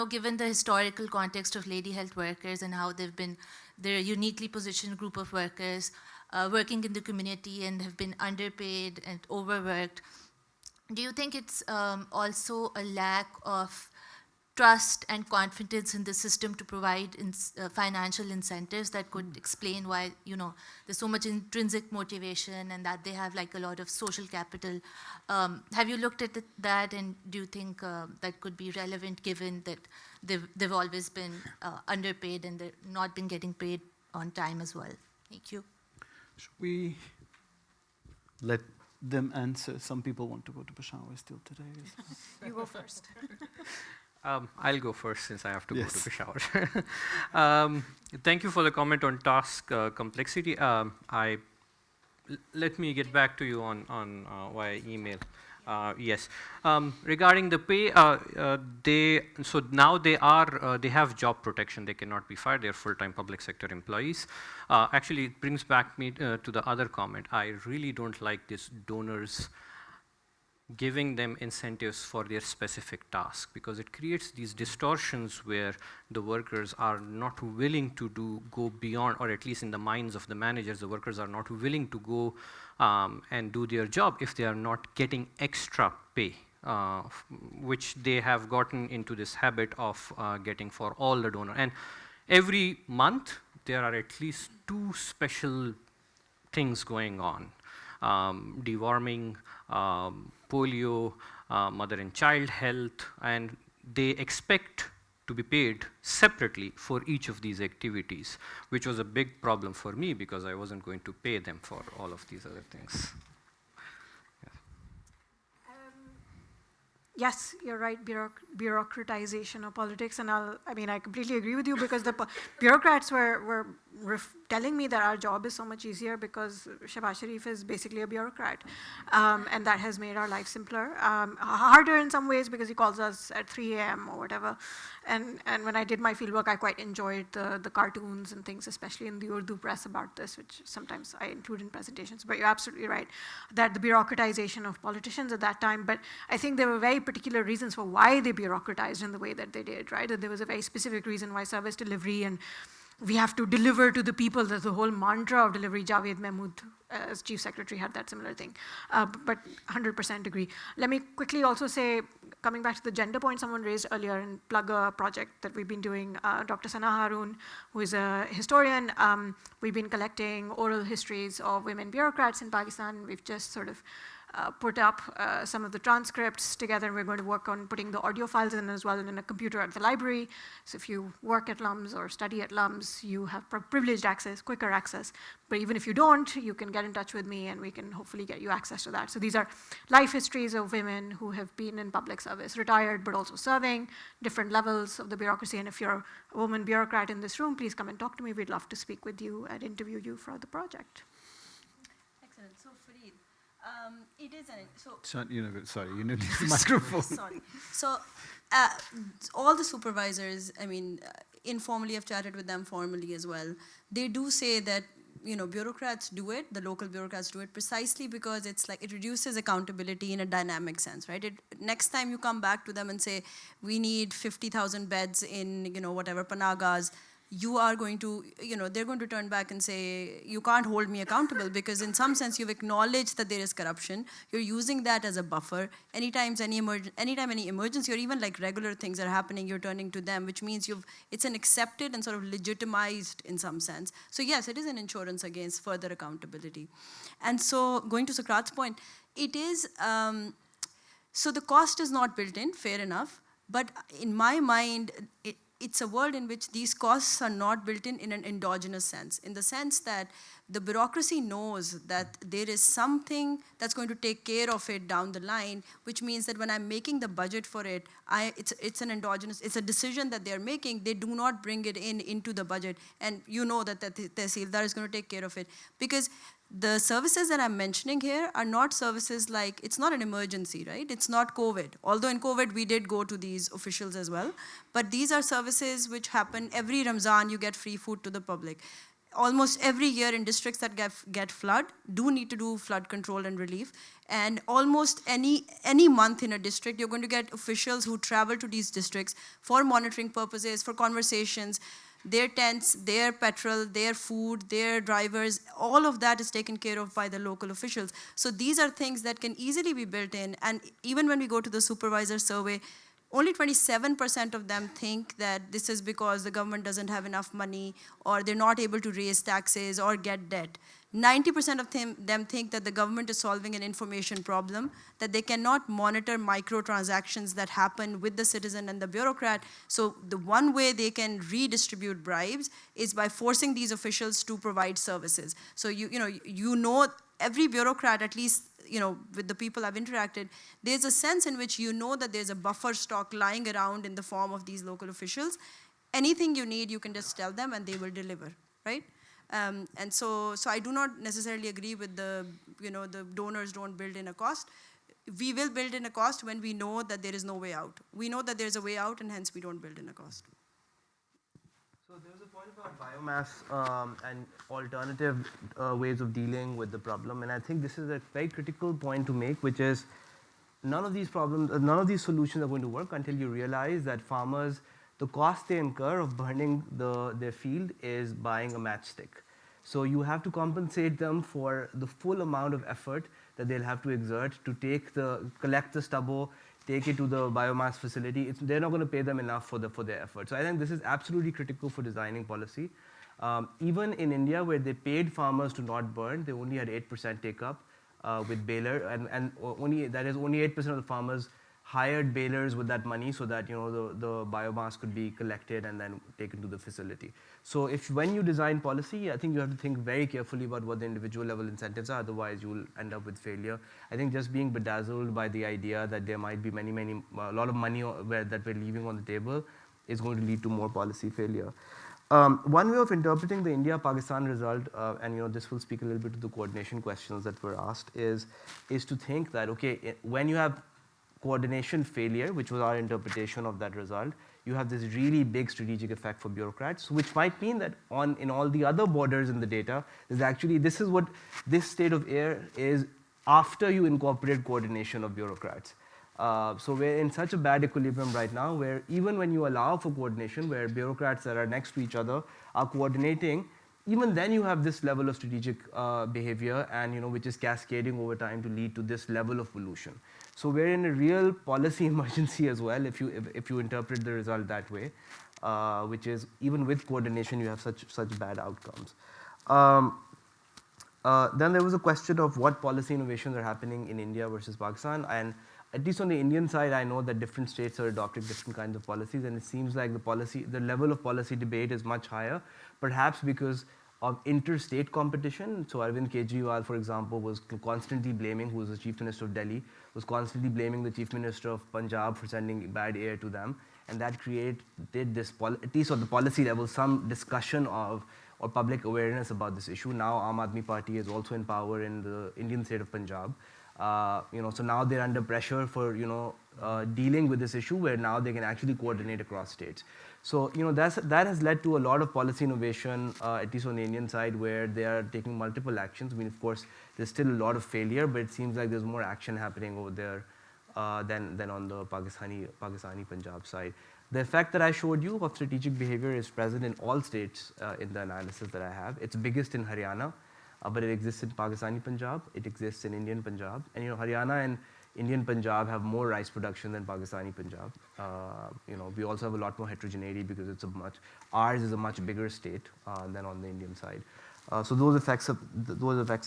Speaker 14: given the historical context of lady health workers and how they're a uniquely positioned group of workers working in the community and have been underpaid and overworked, do you think it's also a lack of trust and confidence in the system to provide financial incentives that could explain why, there's so much intrinsic motivation and that they have like a lot of social capital? Have you looked at that, and do you think that could be relevant given that they've always been underpaid and they've not been getting paid on time as well? Thank you.
Speaker 6: Should we let them answer? Some people want to go to Peshawar still today.
Speaker 2: You go first.
Speaker 4: I'll go first since I have to go to Peshawar. Thank you for the comment on task complexity. Let me get back to you on via email. Yes, regarding the pay, now they have job protection. They cannot be fired. They're full-time public sector employees. Actually, it brings back me to the other comment. I really don't like this donors giving them incentives for their specific task, because it creates these distortions where the workers are not willing to go beyond, or at least in the minds of the managers, the workers are not willing to go and do their job if they are not getting extra pay, which they have gotten into this habit of getting for all the donors. And every month, there are at least 2 special things going on. Deworming, polio, mother and child health, and they expect to be paid separately for each of these activities, which was a big problem for me because I wasn't going to pay them for all of these other things.
Speaker 2: Yes, you're right, bureaucratization of politics, and I completely agree with you, because the bureaucrats were telling me that our job is so much easier because Shehbaz Sharif is basically a bureaucrat, and that has made our life simpler. Harder in some ways because he calls us at 3 a.m. or whatever, and when I did my fieldwork, I quite enjoyed the cartoons and things, especially in the Urdu press about this, which sometimes I include in presentations. But you're absolutely right that the bureaucratization of politicians at that time, but I think there were very particular reasons for why they bureaucratized in the way that they did, right? That there was a very specific reason why service delivery and we have to deliver to the people. That's the whole mantra of delivery. Javed Mahmood, as chief secretary, had that similar thing. But 100% agree. Let me quickly also say, coming back to the gender point someone raised earlier, and plug a project that we've been doing. Dr. Sana Haroon, who is a historian, we've been collecting oral histories of women bureaucrats in Pakistan. We've just sort of put up some of the transcripts together, and we're going to work on putting the audio files in as well in a computer at the library. So if you work at LUMS or study at LUMS, you have privileged access, quicker access. But even if you don't, you can get in touch with me and we can hopefully get you access to that. So these are life histories of women who have been in public service, retired but also serving, different levels of the bureaucracy. And if you're a woman bureaucrat in this room, please come and talk to me. We'd love to speak with you and interview you for the project.
Speaker 3: Excellent. So Fareed, it is an
Speaker 6: Sorry, you need the microphone.
Speaker 3: Sorry. So all the supervisors, informally I've chatted with them formally as well. They do say that bureaucrats do it, the local bureaucrats do it precisely because it's like it reduces accountability in a dynamic sense, right? Next time you come back to them and say, we need 50,000 beds in, whatever, Panagas, you are going to, they're going to turn back and say, you can't hold me accountable because in some sense you've acknowledged that there is corruption. You're using that as a buffer. Anytime any emergency or even like regular things are happening, you're turning to them, which means it's an accepted and sort of legitimized in some sense. So yes, it is an insurance against further accountability. And so going to Socrates' point, it is, so the cost is not built in, fair enough, but in my mind, it's a world in which these costs are not built in an endogenous sense, in the sense that the bureaucracy knows that there is something that's going to take care of it down the line, which means that when I'm making the budget for it, it's an endogenous, it's a decision that they're making. They do not bring it into the budget, and you know that the tehsildar is going to take care of it. Because the services that I'm mentioning here are not services like, it's not an emergency, right? It's not COVID. Although in COVID, we did go to these officials as well. But these are services which happen every Ramzan, you get free food to the public. Almost every year in districts that get flood, do need to do flood control and relief. And almost any month in a district, you're going to get officials who travel to these districts for monitoring purposes, for conversations. Their tents, their petrol, their food, their drivers, all of that is taken care of by the local officials. So these are things that can easily be built in. And even when we go to the supervisor survey, only 27% of them think that this is because the government doesn't have enough money, or they're not able to raise taxes or get debt. 90% of them think that the government is solving an information problem, that they cannot monitor microtransactions that happen with the citizen and the bureaucrat. So the one way they can redistribute bribes is by forcing these officials to provide services. So you know every bureaucrat, at least with the people I've interacted, there's a sense in which you know that there's a buffer stock lying around in the form of these local officials. Anything you need, you can just tell them and they will deliver, right? And so I do not necessarily agree with the donors don't build in a cost. We will build in a cost when we know that there is no way out. We know that there's a way out, and hence we don't build in a cost.
Speaker 5: So there was a point about biomass and alternative ways of dealing with the problem, and I think this is a very critical point to make, which is none of these solutions are going to work until you realize that farmers, the cost they incur of burning their field is buying a matchstick. So you have to compensate them for the full amount of effort that they'll have to exert to collect the stubble, take it to the biomass facility. They're not going to pay them enough for their effort. So I think this is absolutely critical for designing policy. Even in India, where they paid farmers to not burn, they only had 8% take up with baler, and only 8% of the farmers hired balers with that money so that the biomass could be collected and then taken to the facility. So when you design policy, I think you have to think very carefully about what the individual level incentives are, otherwise you will end up with failure. I think just being bedazzled by the idea that there might be a lot of money that we're leaving on the table is going to lead to more policy failure. One way of interpreting the India-Pakistan result, and this will speak a little bit to the coordination questions that were asked, is to think that, okay, when you have coordination failure, which was our interpretation of that result, you have this really big strategic effect for bureaucrats, which might mean that in all the other borders in the data, this is what this state of air is after you incorporate coordination of bureaucrats. So we're in such a bad equilibrium right now, where even when you allow for coordination, where bureaucrats that are next to each other are coordinating, even then you have this level of strategic behavior, and which is cascading over time to lead to this level of pollution. So we're in a real policy emergency as well, if you interpret the result that way, which is even with coordination you have such bad outcomes. Then there was a question of what policy innovations are happening in India versus Pakistan, and at least on the Indian side, I know that different states are adopting different kinds of policies, and it seems like the level of policy debate is much higher, perhaps because of interstate competition. So Arvind Kejriwal, for example, was constantly blaming, who was the Chief Minister of Delhi, was constantly blaming the Chief Minister of Punjab for sending bad air to them, and that created this, at least at the policy level, some discussion of or public awareness about this issue. Now Aam Aadmi Party is also in power in the Indian state of Punjab. So now they're under pressure for dealing with this issue, where now they can actually coordinate across states. So that has led to a lot of policy innovation, at least on the Indian side, where they are taking multiple actions. I mean, of course, there's still a lot of failure, but it seems like there's more action happening over there than on the Pakistani Punjab side. The effect that I showed you of strategic behavior is present in all states in the analysis that I have. It's biggest in Haryana, but it exists in Pakistani Punjab, it exists in Indian Punjab, and Haryana and Indian Punjab have more rice production than Pakistani Punjab. We also have a lot more heterogeneity because ours is a much bigger state than on the Indian side. So those effects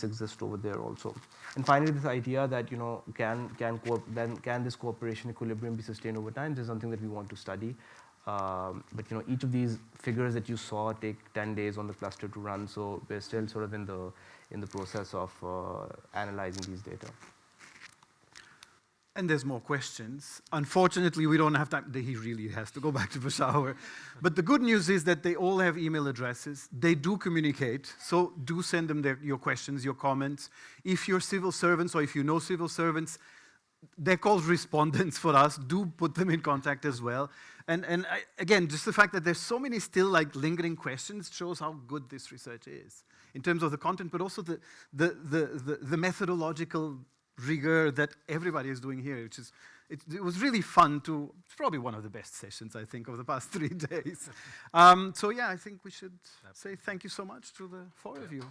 Speaker 5: exist over there also. And finally, this idea that can this cooperation equilibrium be sustained over time? This is something that we want to study. But each of these figures that you saw take 10 days on the cluster to run, so we're still sort of in the process of analyzing these data.
Speaker 6: And there's more questions. Unfortunately, we don't have time. He really has to go back to Peshawar. But the good news is that they all have email addresses. They do communicate, so do send them your questions, your comments. If you're civil servants or if you know civil servants, they're called respondents for us. Do put them in contact as well. And again, just the fact that there's so many still lingering questions shows how good this research is in terms of the content, but also the methodological rigor that everybody is doing here, which is, it was really fun it's probably one of the best sessions, I think, of the past 3 days. So yeah, I think we should say thank you so much to the 4 of you.